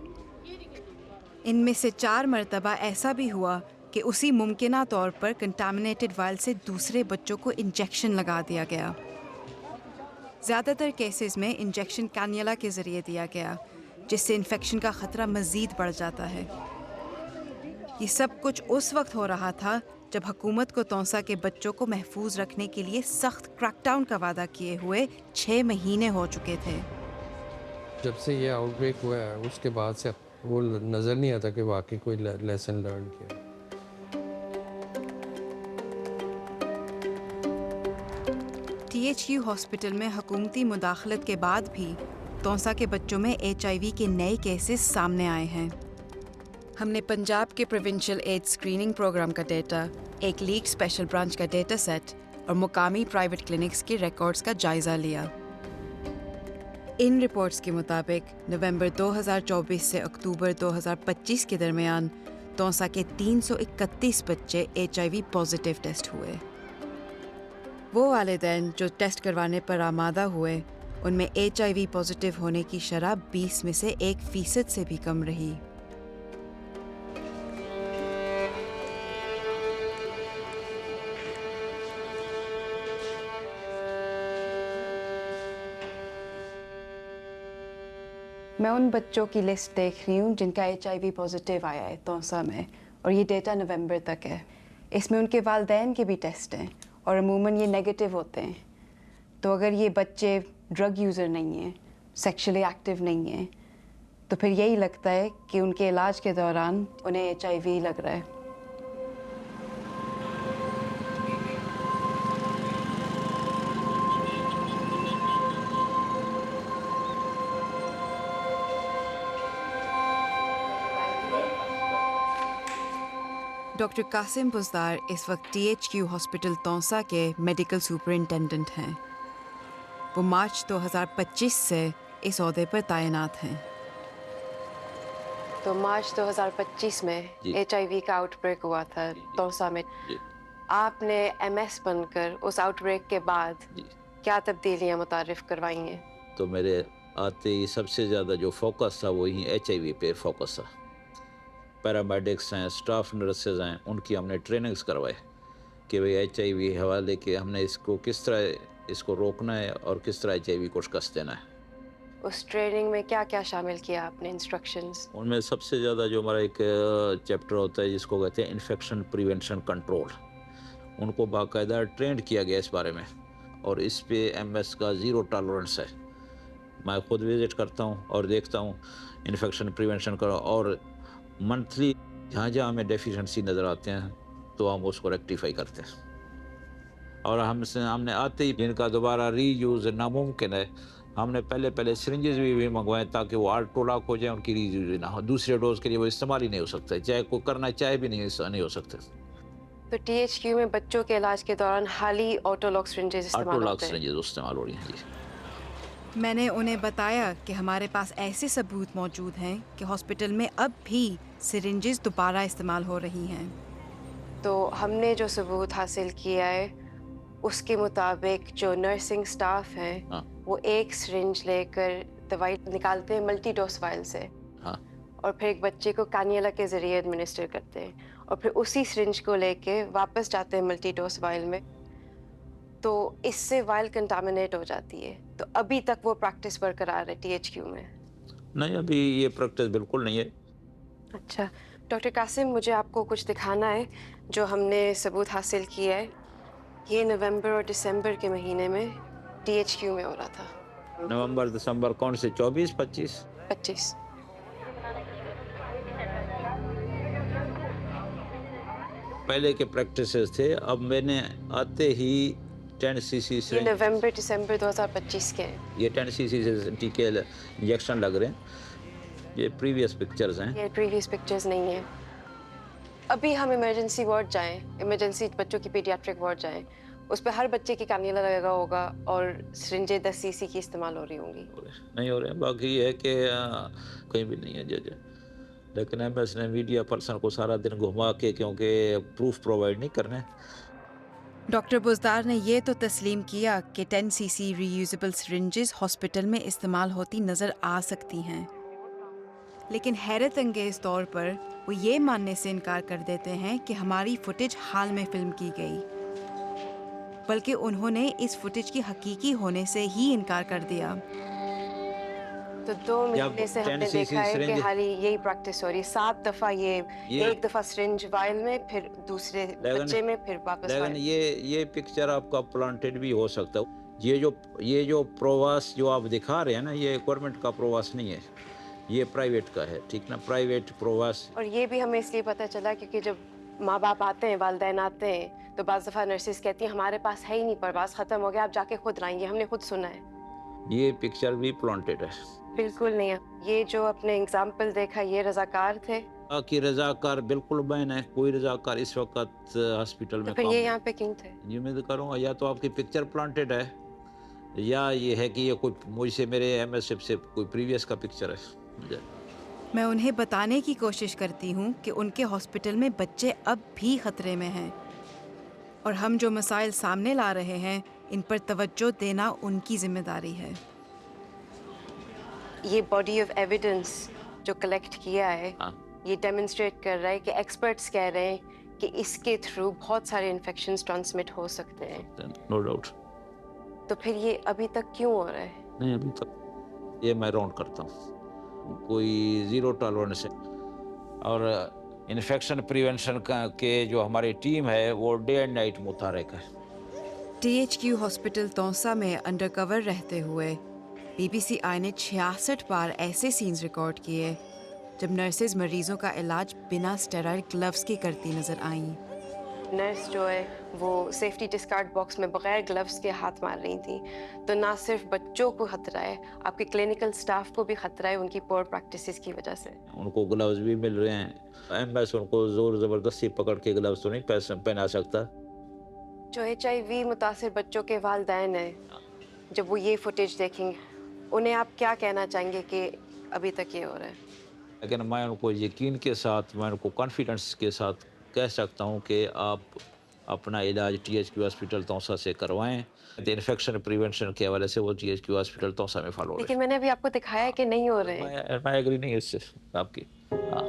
Speaker 1: इनमें से 4 मरतबा ऐसा भी हुआ कि उसी मुमकिना तौर पर कंटामिनेटेड वायल से दूसरे बच्चों को इंजेक्शन लगा दिया गया। ज़्यादातर केसेस में इंजेक्शन कैन्युला के ज़रिए दिया गया जिससे इन्फेक्शन का ख़तरा मज़ीद बढ़ जाता है। ये सब कुछ उस वक्त हो रहा था जब हुकूमत को तौसा के बच्चों को महफूज रखने के लिए सख्त क्रैकडाउन का वादा किए हुए 6 महीने हो चुके थे।
Speaker 3: जब से ये आउटब्रेक हुआ है उसके बाद से वो नज़र नहीं आता कि वाकई कोई लेसन लर्न किया।
Speaker 1: THQ हॉस्पिटल में हुकूमती मुदाखलत के बाद भी तौसा के बच्चों में HIV के नए केसेस सामने आए हैं। हमने पंजाब के प्रोविंशियल एड्स स्क्रीनिंग प्रोग्राम का डेटा, एक लीग स्पेशल ब्रांच का डेटा सेट और मुकामी प्राइवेट क्लिनिक्स के रिकॉर्ड्स का जायज़ा लिया। इन रिपोर्ट्स के मुताबिक नवंबर 2024 से अक्टूबर 2025 के दरमियान तौसा के 331 बच्चे HIV पॉजिटिव टेस्ट हुए। वो वालिदैन जो टेस्ट करवाने पर आमादा हुए उनमें HIV पॉजिटिव होने की शरह 20 में से 1% से भी कम रही।
Speaker 6: मैं उन बच्चों की लिस्ट देख रही हूँ जिनका HIV पॉजिटिव आया है तौसा में, और ये डेटा नवंबर तक है। इसमें उनके वालिदैन के भी टेस्ट हैं और अमूमन ये नेगेटिव होते हैं। तो अगर ये बच्चे ड्रग यूज़र नहीं हैं, सेक्सुअली एक्टिव नहीं हैं, तो फिर यही लगता है कि उनके इलाज के दौरान उन्हें HIV लग रहा है।
Speaker 1: डॉक्टर कासिम बुज़दार इस वक्त THQ हॉस्पिटल तौसा के मेडिकल सुपरिटेंडेंट हैं। वो मार्च 2025 से इस ओहदे पर तैनात हैं।
Speaker 6: तो मार्च 2025 में HIV का आउटब्रेक हुआ था तौसा में। आपने MS बनकर उस आउटब्रेक के बाद क्या तब्दीलियां मुतारिफ करवाई हैं?
Speaker 17: तो मेरे आते ही सबसे ज़्यादा जो फोकस था वो ही HIV पे फोकस था। पैरामेडिक्स हैं, स्टाफ नर्सेज हैं, उनकी हमने ट्रेनिंग्स करवाए कि भाई HIV हवाले के हमने इसको किस तरह इसको रोकना है और किस तरह HIV को शिकस्त देना है।
Speaker 6: उस ट्रेनिंग में क्या क्या शामिल किया आपने इंस्ट्रक्शंस?
Speaker 17: उनमें सबसे ज़्यादा जो हमारा एक चैप्टर होता है जिसको कहते हैं इन्फेक्शन प्रिवेंशन कंट्रोल, उनको बाकायदा ट्रेंड किया गया इस बारे में, और इस पे MS का ज़ीरो टॉलरेंस है। मैं खुद विज़िट करता हूँ और देखता हूँ इन्फेक्शन प्रिवेंशन का, और मंथली जहाँ जहाँ हमें डेफिशिएंसी नज़र आते हैं तो हम उसको रेक्टिफाई करते हैं। और हमने आते ही जिनका दोबारा रीयूज़ नामुमकिन है, हमने पहले सिरिंजेस भी मंगवाए ताकि वो ऑटो लॉक हो जाए, उनकी रीयूज़ ना हो। दूसरे डोज के लिए वो इस्तेमाल ही नहीं हो सकता, चाहे कोई करना चाहे भी नहीं हो सकता।
Speaker 6: तो THQ में बच्चों के इलाज के दौरान हाली ऑटोलॉक सिरिंजेस इस्तेमाल होते हैं?
Speaker 17: ऑटोलॉक सिरिंजेस इस्तेमाल हो रही हैं जी।
Speaker 1: मैंने उन्हें बताया कि हमारे पास ऐसे सबूत मौजूद हैं कि हॉस्पिटल में अब भी सिरिंजेस दोबारा इस्तेमाल हो रही हैं।
Speaker 6: तो हमने जो सबूत हासिल किया है उसके मुताबिक जो नर्सिंग स्टाफ है वो एक सिरिंज लेकर दवाई निकालते हैं मल्टी डोज वायल से, और फिर एक बच्चे को कानियला के ज़रिए एडमिनिस्टर करते हैं, और फिर उसी सिरिंज को लेके वापस जाते हैं मल्टी डोज वायल में। तो इससे वायल कंटामिनेट हो जाती है। तो अभी तक वो प्रैक्टिस बरकरार है THQ में?
Speaker 17: नहीं, अभी ये प्रैक्टिस बिल्कुल नहीं है।
Speaker 6: अच्छा डॉक्टर कासिम, मुझे आपको कुछ दिखाना है जो हमने सबूत हासिल किया है। ये नवंबर और दिसंबर के महीने में THQ में हो रहा था।
Speaker 17: नवंबर दिसंबर कौन से? 24, 25?
Speaker 6: 25।
Speaker 17: पहले के प्रैक्टिसेस थे, अब मैंने आते ही 10 cc
Speaker 6: ये नवंबर दिसंबर 2025 के हैं।
Speaker 17: ये 10 cc से टीके इंजेक्शन लग रहे हैं। ये प्रीवियस पिक्चर्स हैं।
Speaker 6: ये प्रीवियस पिक्चर्स नहीं है। अभी हम इमरजेंसी वार्ड जाएं, इमरजेंसी बच्चों की पीडियाट्रिक वार्ड जाएं, उस पर हर बच्चे की कानियला लगा होगा और सिरिंजे 10 cc की इस्तेमाल हो रही होंगी।
Speaker 17: नहीं हो रहे हैं। बाकी ये है कि कहीं भी नहीं है जज, लेकिन MS ने मीडिया पर्सन को सारा दिन घुमा के, क्योंकि प्रूफ प्रोवाइड नहीं करने।
Speaker 1: डॉक्टर बुज़दार ने ये तो तस्लीम किया कि 10 cc रीयूजेबल सिरिंजेस हॉस्पिटल में इस्तेमाल होती नज़र आ सकती हैं, लेकिन हैरत अंगेज़ तौर पर वो ये मानने से इनकार कर देते हैं कि हमारी फुटेज हाल में फिल्म की गई, बल्कि उन्होंने इस फुटेज की हकीकी होने से ही इनकार कर दिया।
Speaker 6: तो 2 महीने से हमने देखा है कि हाली यही प्रैक्टिस हो रही है। 7 दफ़ा ये एक दफ़ा सिरिंज वायल में, फिर दूसरे बच्चे में, फिर वापस
Speaker 17: लेकिन ये पिक्चर आपका प्लांटेड भी हो सकता है। ये जो प्रवास जो आप दिखा रहे हैं ना, ये गवर्नमेंट का प्रवास नहीं है, ये प्राइवेट का है, ठीक ना, प्राइवेट प्रवास।
Speaker 6: और ये भी हमें इसलिए पता चला क्योंकि जब माँ बाप आते हैं, वालिदैन आते हैं, तो बाज़ दफ़ा नर्सेज कहती हैं हमारे पास है ही नहीं, परवास ख़त्म हो गया, आप जाके खुद लाएंगे, हमने खुद सुना है।
Speaker 17: ये पिक्चर भी प्लांटेड है।
Speaker 6: बिल्कुल नहीं है। ये जो अपने एग्जाम्पल देखा, ये रजाकार थे
Speaker 17: कि रजाकार बिल्कुल बैन है, कोई रजाकार इस वक्त हॉस्पिटल में।
Speaker 6: तो फिर ये यहाँ पे क्यों थे?
Speaker 17: ये मैं तो करूँगा, या तो आपकी पिक्चर प्लांटेड है, या ये है कि ये कोई मुझसे मेरे MS से कोई प्रीवियस का पिक्चर है।
Speaker 1: मैं उन्हें बताने की कोशिश करती हूँ कि उनके हॉस्पिटल में बच्चे अब भी खतरे में हैं, और हम जो मसाइल सामने ला रहे हैं इन पर तवज्जो देना उनकी जिम्मेदारी है।
Speaker 6: ये बॉडी ऑफ एविडेंस जो कलेक्ट किया है, ये डेमोन्स्ट्रेट कर रहा है कि एक्सपर्ट्स कह रहे हैं कि इसके थ्रू बहुत सारे इन्फेक्शंस ट्रांसमिट हो सकते हैं।
Speaker 17: No doubt.
Speaker 6: तो फिर ये अभी तक क्यों हो रहा है?
Speaker 17: नहीं, अभी तक ये मैं राउंड करता हूँ, कोई ज़ीरो टॉलरेंस है। और इन्फेक्शन प्रिवेंशन का के जो हमारी टीम है वो डे एंड नाइट मुतहरिक है।
Speaker 1: THQ हॉस्पिटल तौसा में अंडरकवर रहते हुए BBC आई ने 66 बार ऐसे सीन्स रिकॉर्ड किए जब नर्सेज मरीजों का इलाज बिना स्टेराइल ग्लव्स के करती नजर आईं।
Speaker 6: नर्स जो है वो सेफ्टी डिस्कार्ड बॉक्स में बगैर ग्लव्स के हाथ मार रही थी। तो ना सिर्फ बच्चों को खतरा है, आपके क्लिनिकल स्टाफ को भी खतरा है उनकी पोर प्रैक्टिसेस की वजह से।
Speaker 17: उनको ग्लव्स भी मिल रहे हैं, MS उनको जोर ज़बरदस्ती पकड़ के ग्लव्स तो नहीं पहना सकता।
Speaker 6: जो HIV मुतासिर बच्चों के वालिदैन हैं, जब वो ये फुटेज देखेंगे, उन्हें आप क्या कहना चाहेंगे कि अभी तक ये हो रहा है?
Speaker 17: लेकिन मैं उनको यकीन के साथ, मैं उनको कॉन्फिडेंस के साथ कह सकता हूँ कि आप अपना इलाज THQ हॉस्पिटल तौसा से करवाएं। इन्फेक्शन प्रिवेंशन के हवाले से वो THQ हॉस्पिटल तौसा में फॉलो।
Speaker 6: लेकिन मैंने अभी आपको दिखाया है कि नहीं हो रहे हैं।
Speaker 17: मैं एग्री नहीं इससे आपकी। हाँ,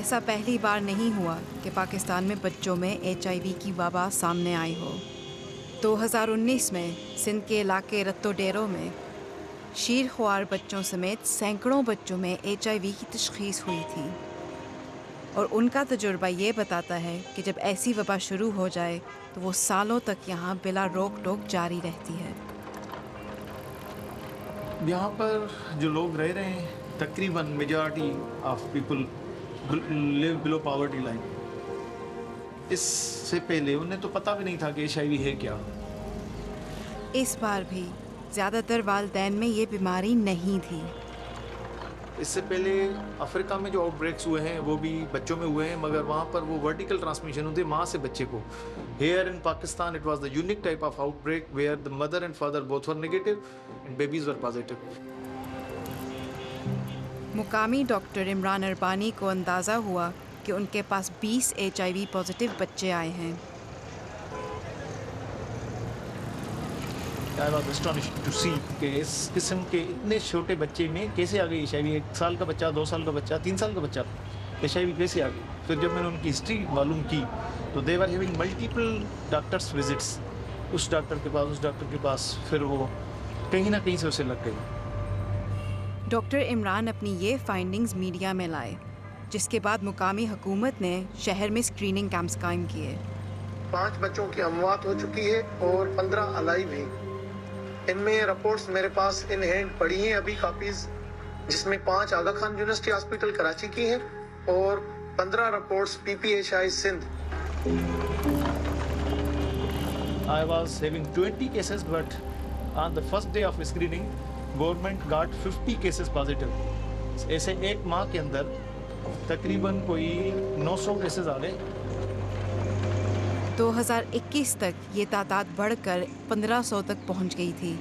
Speaker 1: ऐसा पहली बार नहीं हुआ कि पाकिस्तान में बच्चों में HIV की वबा सामने आई हो। 2019 में सिंध के इलाके रत्तो डेरो में शीर ख्वार बच्चों समेत सैकड़ों बच्चों में HIV की तशख़ीस हुई थी और उनका तजुर्बा ये बताता है कि जब ऐसी वबा शुरू हो जाए तो वो सालों तक यहाँ बिला रोक टोक जारी रहती है।
Speaker 18: यहाँ पर जो लोग रह रहे हैं तकरीबन majority of people live below poverty line. इससे पहले उन्हें तो पता भी नहीं था कि HIV है क्या।
Speaker 1: इस बार भी ज़्यादातर वालिदैन में ये बीमारी नहीं थी।
Speaker 18: इससे पहले अफ्रीका में जो आउटब्रेक्स हुए हैं वो भी बच्चों में हुए हैं, मगर वहाँ पर वो वर्टिकल ट्रांसमिशन होती है माँ से बच्चे को। Here in Pakistan it was the unique type of outbreak where the mother and father both were negative and babies were positive.
Speaker 1: मुकामी डॉक्टर इमरान अरबानी को अंदाज़ा हुआ कि उनके पास 20 HIV पॉजिटिव बच्चे आए हैं।
Speaker 18: I was astonished to see कि इस किस्म के इतने छोटे बच्चे में कैसे आ गई HIV। 1 साल का बच्चा, 2 साल का बच्चा, 3 साल का बच्चा HIV कैसे आ गई। फिर जब मैंने उनकी हिस्ट्री मालूम की तो they were having multiple doctors visits, उस डॉक्टर के पास उस डॉक्टर के पास, फिर वो कहीं ना कहीं से उसे लग गई।
Speaker 1: डॉक्टर इमरान अपनी ये फाइंडिंग्स मीडिया में लाए, जिसके बाद मुकामी हुकूमत ने शहर में स्क्रीनिंग कैंप्स कायम किए।
Speaker 19: 5 बच्चों की अमवात हो चुकी है और 15 अलाइव हैं। इनमें रिपोर्ट्स मेरे पास इन हैंड पड़ी हैं अभी कापीज, जिसमें 5 आगा खान यूनिवर्सिटी हॉस्पिटल कराची की हैं और 15 reports PPHI Sindh.
Speaker 18: I was having 20 cases, but on the first day of screening, government got 50 cases positive. ऐसे एक माह के अंदर तकरीबन कोई 900 केसेस आ गए।
Speaker 1: 2021 तक ये तादाद बढ़कर 1500 तक पहुंच गई थी।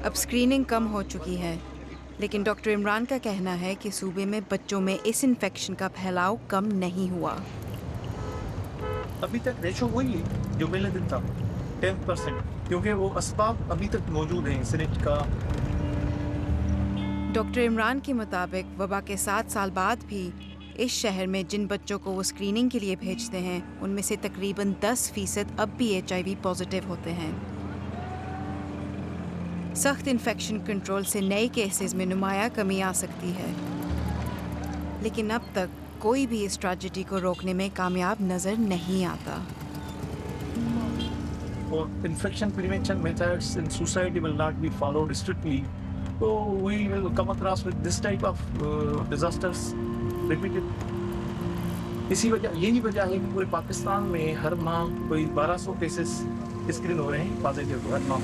Speaker 1: अब स्क्रीनिंग कम हो चुकी है, लेकिन डॉक्टर इमरान का कहना है कि सूबे में बच्चों में इस इन्फेक्शन का फैलाव कम नहीं हुआ।
Speaker 18: अभी तक रेशो वही है जो पहले दिन था, 10%, क्योंकि वो असबाब अभी तक मौजूद हैं सिरिंज का।
Speaker 1: डॉक्टर इमरान के मुताबिक वबा के 7 साल बाद भी इस शहर में जिन बच्चों को वो स्क्रीनिंग के लिए भेजते हैं उनमें से तकरीबन 10% अब भी HIV पॉजिटिव होते हैं। सख्त इन्फेक्शन कंट्रोल से नए केसेस में नुमाया कमी आ सकती है, लेकिन अब तक कोई भी इस ट्रेजेडी को रोकने में कामयाब नजर नहीं आता।
Speaker 18: और infection prevention methods in society will not be followed strictly, so we will come across with this type of disasters repeated। यही वजह है कि पूरे पाकिस्तान में हर माह कोई 1200 केसेस स्क्रीन हो रहे हैं पॉजिटिव हर माह।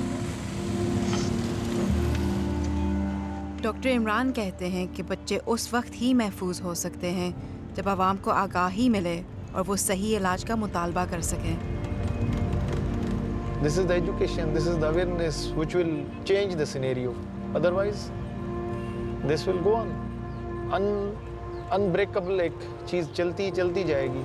Speaker 1: डॉक्टर इमरान कहते हैं कि बच्चे उस वक्त ही महफूज हो सकते हैं जब आवाम को आगाही मिले और वो सही इलाज का मुतालबा कर सकें।
Speaker 19: This is the education, this is the awareness which will change the scenario. Otherwise, this will go on. Unbreakable एक चीज़ चलती चलती जाएगी।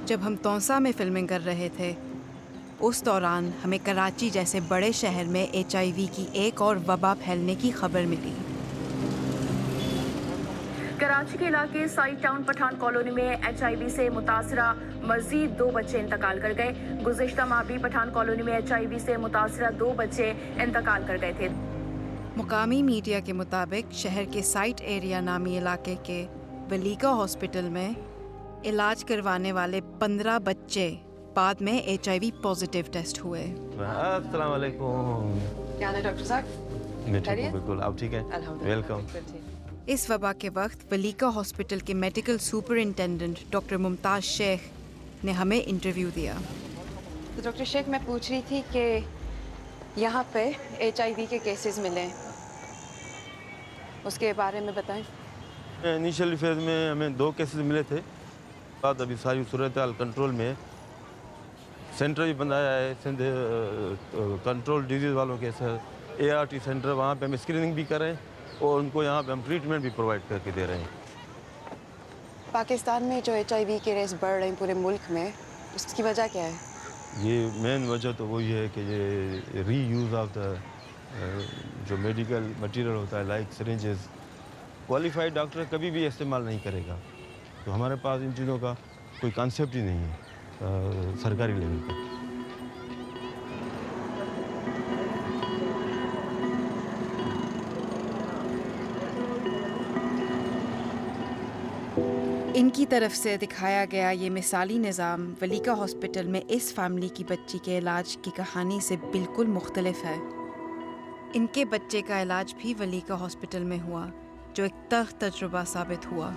Speaker 1: जब हम तौसा में फिल्मिंग कर रहे थे, उस दौरान हमें कराची जैसे बड़े शहर में HIV की एक और वबा फैलने की खबर मिली।
Speaker 20: कराची के इलाके साइड टाउन पठान कॉलोनी में HIV से मुतासरा मजीद 2 बच्चे इंतकाल कर गए। गुज़िश्ता माह भी पठान कॉलोनी में HIV से मुतासरा 2 बच्चे इंतकाल कर गए थे।
Speaker 1: मुकामी मीडिया के मुताबिक शहर के साइट एरिया नामी इलाके के वलीका हॉस्पिटल में इलाज करवाने वाले 15 बच्चे बाद में HIV पॉजिटिव टेस्ट हुए।
Speaker 21: अस्सलाम वालेकुम।
Speaker 6: क्या हाल है डॉक्टर साहब?
Speaker 21: मैं ठीक हूँ, बिल्कुल। आप ठीक हैं? वेलकम।
Speaker 1: इस वबा के वक्त वलीका हॉस्पिटल के medical superintendent doctor Mumtaz Shaikh ने हमें इंटरव्यू दिया।
Speaker 6: तो डॉक्टर शेख, मैं पूछ रही थी कि यहाँ पे HIV के केसेस मिले, उसके बारे में बताएं।
Speaker 21: इनिशियल फेज में हमें 2 केसेस मिले थे, बाद अभी सारी सूरत हाल कंट्रोल में। सेंटर भी बनाया है सिंध कंट्रोल डिजीज़ वालों के सर ART सेंटर, वहाँ पे हम स्क्रीनिंग भी कर रहे हैं और उनको यहाँ पे हम ट्रीटमेंट भी प्रोवाइड करके दे रहे हैं।
Speaker 6: पाकिस्तान में जो HIV के रेस बढ़ रहे हैं पूरे मुल्क में, उसकी वजह क्या है?
Speaker 21: ये मेन वजह तो वही है कि ये रीयूज़ ऑफ द जो मेडिकल मटेरियल होता है लाइक सिरिंजेस, क्वालिफाइड डॉक्टर कभी भी इस्तेमाल नहीं करेगा। तो हमारे पास इन चीज़ों का कोई कॉन्सेप्ट ही नहीं है सरकारी लेवल पर।
Speaker 1: इनकी तरफ से दिखाया गया ये मिसाली निज़ाम वलीका हॉस्पिटल में इस फैमिली की बच्ची के इलाज की कहानी से बिल्कुल मुख्तलिफ है। इनके बच्चे का इलाज भी वलीका हॉस्पिटल में हुआ, जो एक तल्ख तजुर्बा साबित हुआ।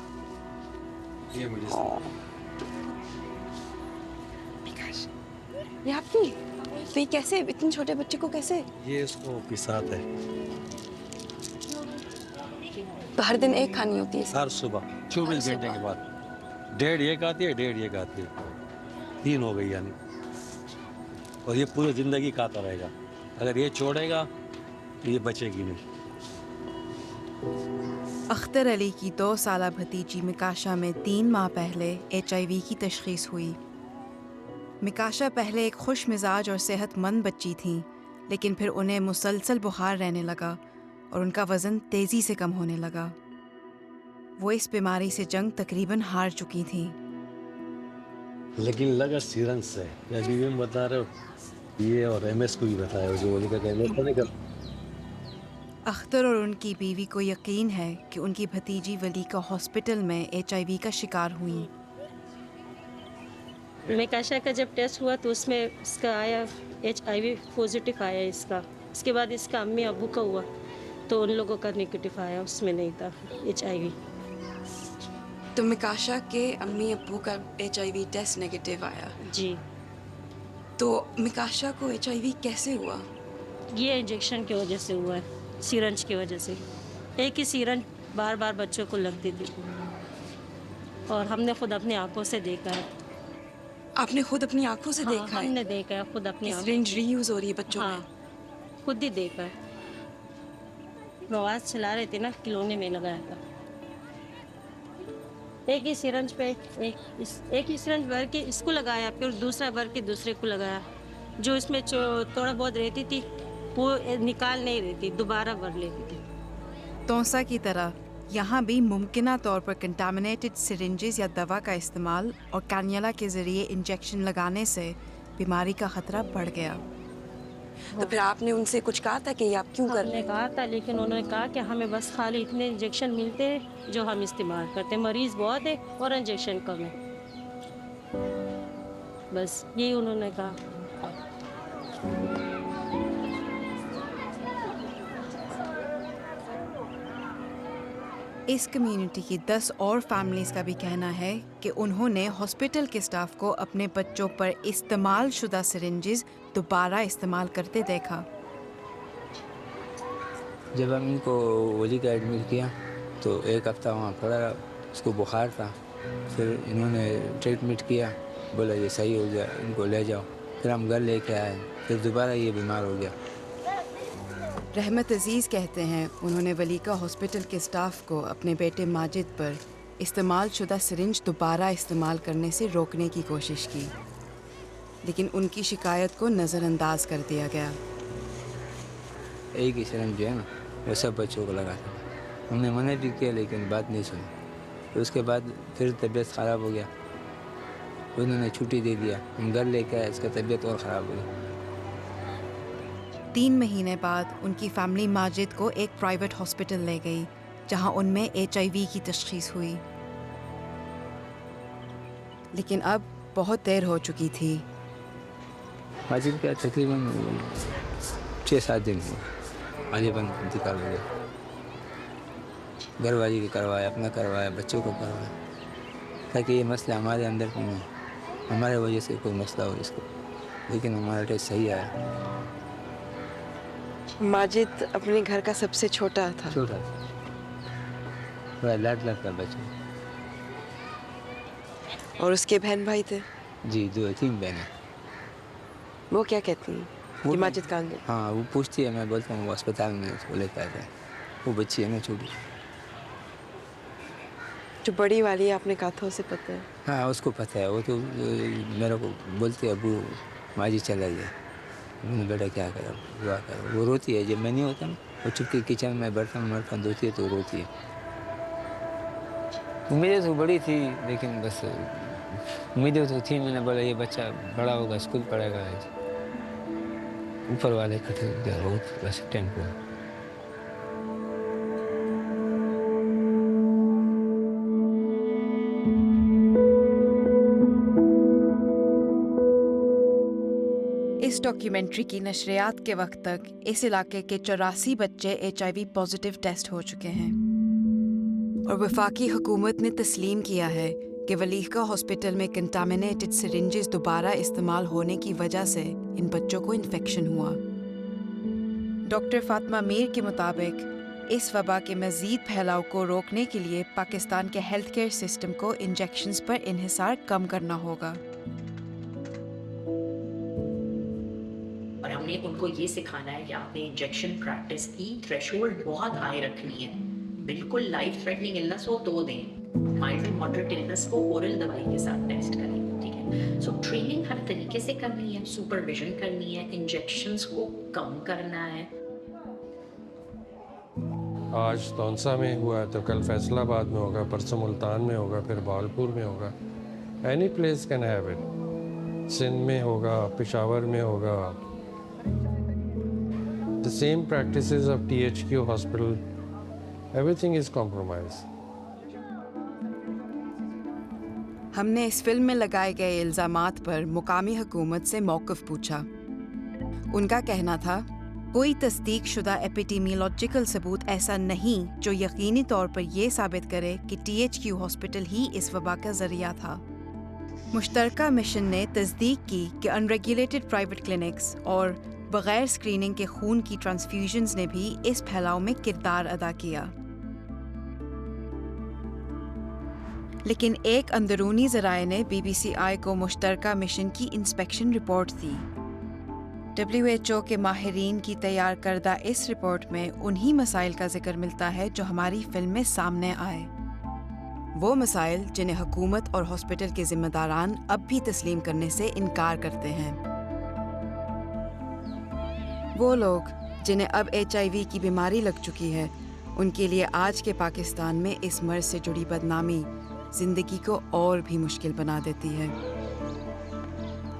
Speaker 6: ये आपकी? तो ये कैसे, इतने छोटे बच्चे को कैसे?
Speaker 2: ये इसको पिसात है।
Speaker 6: तो हर दिन एक खानी होती है?
Speaker 2: हर सुबह 24 घंटे के बाद 1.5 एक आती है, 1.5 एक आती है, 3 हो गई यानी। और ये पूरी ज़िंदगी खाता रहेगा, अगर ये छोड़ेगा तो ये बचेगी नहीं।
Speaker 1: अख्तर अली की 2 साला भतीजी मिकाशा में 3 माह पहले HIV की तशखीस हुई। मिकाशा पहले एक खुश मिजाज और सेहतमंद बच्ची थी, लेकिन फिर उन्हें मुसलसल बुखार रहने लगा और उनका वज़न तेज़ी से कम होने लगा। वो इस बीमारी से जंग तकरीबन हार चुकी थी।
Speaker 2: लेकिन लगा सीरन से, अभी भी बता रहे हो ये, और MS को भी बताया जो वलीका का MS को नहीं कर।
Speaker 1: अख्तर और उनकी बीवी को यकीन है कि उनकी भतीजी वलीका हॉस्पिटल में HIV का शिकार हुई।
Speaker 22: मिकाशा का जब टेस्ट हुआ तो उसमें इसका आया HIV पॉजिटिव आया इसका। इसके बाद इसका अम्मी अबू का हुआ तो उन लोगों का नेगेटिव आया, उसमें नहीं था HIV।
Speaker 6: तो मिकाशा के अम्मी अब्बू का HIV टेस्ट नेगेटिव आया?
Speaker 22: जी।
Speaker 6: तो मिकाशा को HIV कैसे हुआ?
Speaker 22: ये इंजेक्शन की वजह से हुआ है, सिरंज की वजह से। एक ही सिरंज बार बार बच्चों को लगती थी और हमने खुद अपनी आंखों से देखा है।
Speaker 6: आपने खुद अपनी आंखों से देखा है?
Speaker 22: हमने देखा है खुद अपनी आंखों।
Speaker 6: सिरिंज रीयूज हो रही है बच्चों में?
Speaker 22: खुद ही देखा है। आवाज़ चला रहे थे ना, खिलौने में लगाया था। एक ही सिरंज पे एक ही सिरंज भर के इसको लगाया, फिर दूसरा भर के दूसरे को लगाया। जो इसमें थोड़ा बहुत रहती थी वो निकाल नहीं रही थी, दोबारा भर लेती थी।
Speaker 1: तौसा की तरह यहाँ भी मुमकिना तौर पर कंटामिनेटेड सिरिंजेस या दवा का इस्तेमाल और कैन्युला के ज़रिए इंजेक्शन लगाने से बीमारी का ख़तरा बढ़ गया।
Speaker 6: तो फिर आपने उनसे कुछ कहा था कि ये आप क्यों कर रहे हैं?
Speaker 22: कहा था, लेकिन उन्होंने कहा कि हमें बस खाली इतने इंजेक्शन मिलते हैं जो हम इस्तेमाल करते हैं, मरीज़ बहुत है और इंजेक्शन कम है, बस यही उन्होंने कहा।
Speaker 1: इस कम्युनिटी की 10 और फैमिलीज़ का भी कहना है कि उन्होंने हॉस्पिटल के स्टाफ को अपने बच्चों पर इस्तेमाल शुदा सिरिंजेस दोबारा इस्तेमाल करते देखा।
Speaker 23: जब हम इनको वलीका एडमिट किया तो 1 हफ्ता वहाँ पड़ा, उसको बुखार था। फिर इन्होंने ट्रीटमेंट किया, बोला ये सही हो गया, इनको ले जाओ। फिर हम घर लेके आए, फिर दोबारा ये बीमार हो गया।
Speaker 1: रहमत अजीज़ कहते हैं उन्होंने वलीका हॉस्पिटल के स्टाफ को अपने बेटे माजिद पर इस्तेमाल शुदा सिरिंज दोबारा इस्तेमाल करने से रोकने की कोशिश की, लेकिन उनकी शिकायत को नज़रअंदाज कर दिया गया।
Speaker 23: एक ही सिरिंज जो है ना वो सब बच्चों को लगा था। हमने मना भी किया लेकिन बात नहीं सुनी। तो उसके बाद फिर तबीयत ख़राब हो गया, उन्होंने छुट्टी दे दिया। हम घर लेके आए, इसका तबीयत और ख़राब हो गई।
Speaker 1: 3 महीने बाद उनकी फैमिली माजिद को एक प्राइवेट हॉस्पिटल ले गई, जहां उनमें HIV की तशखीस हुई। लेकिन अब बहुत देर हो चुकी थी।
Speaker 23: माजिद का तकरीबन 6-7 दिन हुआ, गालिबन इंतकाल हो गया। घर वाली को करवाया, अपना करवाया, बच्चों को करवाया, ताकि ये मसला हमारे अंदर नहीं हो, हमारे वजह से कोई मसला हो इसको। लेकिन हमारा टेस्ट सही आया।
Speaker 6: माजिद अपने घर का सबसे छोटा था?
Speaker 23: छोटा था, बड़ा लाडला था बच्चा।
Speaker 6: और उसके बहन भाई थे?
Speaker 23: जी 2-3 बहनें।
Speaker 4: वो क्या कहती हैं
Speaker 23: वो
Speaker 4: कि माजिद कहाँ गए?
Speaker 23: हाँ, वो पूछती है, मैं बोलता हूँ वो अस्पताल में उसको लेकर आया। वो बच्ची है ना छोटी।
Speaker 4: जो बड़ी वाली है आपने कहा था उसे पता है?
Speaker 23: हाँ, उसको पता है। वो तो मेरे को बोलती है अबू माजी चला गया। मैंने बेटा क्या करा, दुआ करो। वो रोती है जब मैं नहीं होता ना, वो चुपके किचन में बर्तन धोती है तो रोती है। उम्मीदें तो बड़ी थी, लेकिन बस उम्मीदें तो थी। मैंने बोला ये बच्चा बड़ा होगा, स्कूल पढ़ेगा। ऊपर वाले का बहुत बस टेंपो।
Speaker 1: इस डॉक्यूमेंट्री की नशरियात के वक्त तक इस इलाके के 84 बच्चे HIV पॉजिटिव टेस्ट हो चुके हैं और वफाकी हुकूमत ने तस्लीम किया है कि वलीका हॉस्पिटल में कंटामिनेटेड सिरिंजेस दोबारा इस्तेमाल होने की वजह से इन बच्चों को इन्फेक्शन हुआ। डॉक्टर फातिमा मीर के मुताबिक इस वबा के मज़ीद फैलाव को रोकने के लिए पाकिस्तान के हेल्थ केयर सिस्टम को इंजेक्शंस पर इन्हिसार कम करना होगा।
Speaker 5: और हमने उनको ये सिखाना है कि आपने इंजेक्शन प्रैक्टिस की थ्रेशोल्ड बहुत हाई रखनी है। बिल्कुल लाइफ थ्रेटनिंग इलनेस हो तो दें, माइल्ड टू मॉडरेट इलनेस को ओरल दवाई के साथ टेस्ट करें, ठीक है। सो ट्रेनिंग हर तरीके से करनी है, सुपरविजन करनी है, इंजेक्शंस को कम करना है।
Speaker 9: आज तौंसा में हुआ तो कल फैसलाबाद में होगा, परसों मुल्तान में होगा, फिर बालपुर में होगा। Any place can have it. Sindh में होगा, पेशावर में होगा। The same practices of THQ hospital, everything is compromised.
Speaker 1: हमने इस फिल्म में लगाए गए इल्ज़ामात पर मुकामी हुकूमत से मौक़िफ़ पूछा। उनका कहना था कोई तस्दीक शुदा एपिडेमियोलॉजिकल सबूत ऐसा नहीं जो यकीनी तौर पर यह साबित करे कि THQ हॉस्पिटल ही इस वबा का ज़रिया था। मुश्तरका मिशन ने तस्दीक की कि अनरेगुलेटेड प्राइवेट क्लिनिक्स और बग़ैर स्क्रीनिंग के खून की ट्रांसफ्यूजन्स ने भी इस फैलाव में किरदार अदा किया। लेकिन एक अंदरूनी ज़राए ने BBCI को मुश्तरका मिशन की इंस्पेक्शन रिपोर्ट दी। WHO के माहिरीन की तैयार करदा इस रिपोर्ट में उन्हीं मसाइल का जिक्र मिलता है जो हमारी फिल्म में सामने आए। वो मसाइल जिन्हें हुकूमत और हॉस्पिटल के जिम्मेदारान अब भी तस्लीम करने से इनकार करते हैं। वो लोग जिन्हें अब HIV की बीमारी लग चुकी है, उनके लिए आज के पाकिस्तान में इस मर्ज से जुड़ी बदनामी जिंदगी को और भी मुश्किल बना देती है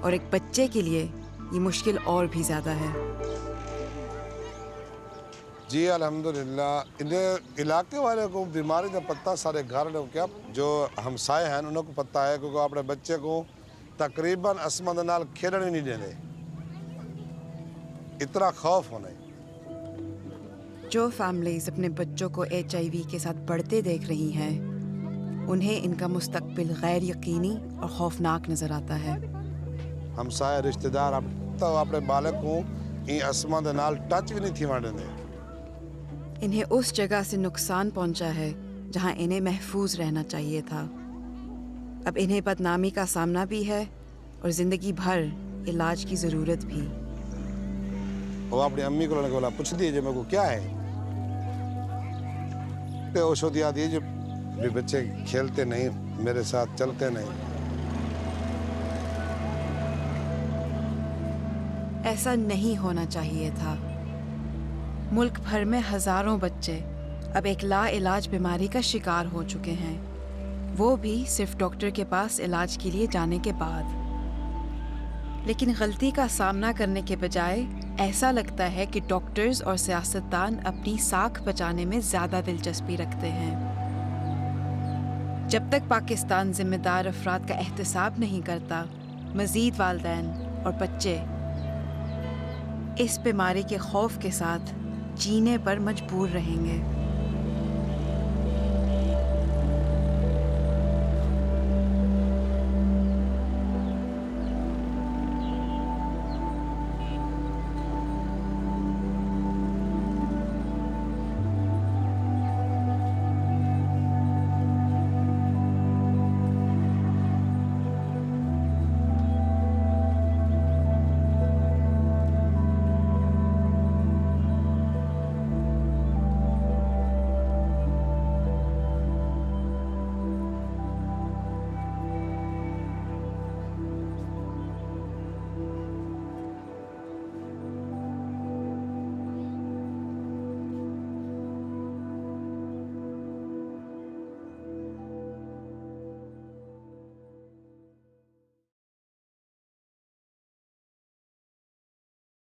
Speaker 1: और एक बच्चे के लिए ये मुश्किल और भी ज़्यादा है।
Speaker 7: जी अल्हम्दुलिल्लाह, इन इलाके वाले को बीमारी का पता सारे घर लोग क्या जो हमसाए हैं उनको पता है, क्योंकि अपने बच्चे को तकरीबन असमत नाल खेलने ही नहीं देते, इतना खौफ होने।
Speaker 1: जो फैमिलीज अपने बच्चों को HIV के साथ बढ़ते देख रही हैं, उन्हें इनका मुस्तकबिल गैर यकीनी और खौफनाक नजर आता है।
Speaker 7: हमसाए रिश्तेदार अब तो अपने बालक को इन असमत नाल टच भी नहीं थी मारने।
Speaker 1: इन्हें उस जगह से नुकसान पहुंचा है जहां इन्हें महफूज रहना चाहिए था। अब इन्हें बदनामी का सामना भी है और जिंदगी भर इलाज की ज़रूरत भी।
Speaker 7: वो अपनी अम्मी को बोला पूछ दीजिए मेरे को क्या है, तो औषध याद है जो भी बच्चे खेलते नहीं, मेरे साथ चलते नहीं।
Speaker 1: ऐसा नहीं होना चाहिए था। मुल्क भर में हजारों बच्चे अब एक लाइलाज बीमारी का शिकार हो चुके हैं, वो भी सिर्फ डॉक्टर के पास इलाज के लिए जाने के बाद। लेकिन गलती का सामना करने के बजाय ऐसा लगता है कि डॉक्टर्स और सियासतदान अपनी साख बचाने में ज़्यादा दिलचस्पी रखते हैं। जब तक पाकिस्तान जिम्मेदार अफराद का एहतसाब नहीं करता, मज़ीद वालिदैन और बच्चे इस बीमारी के खौफ के साथ जीने पर मजबूर रहेंगे।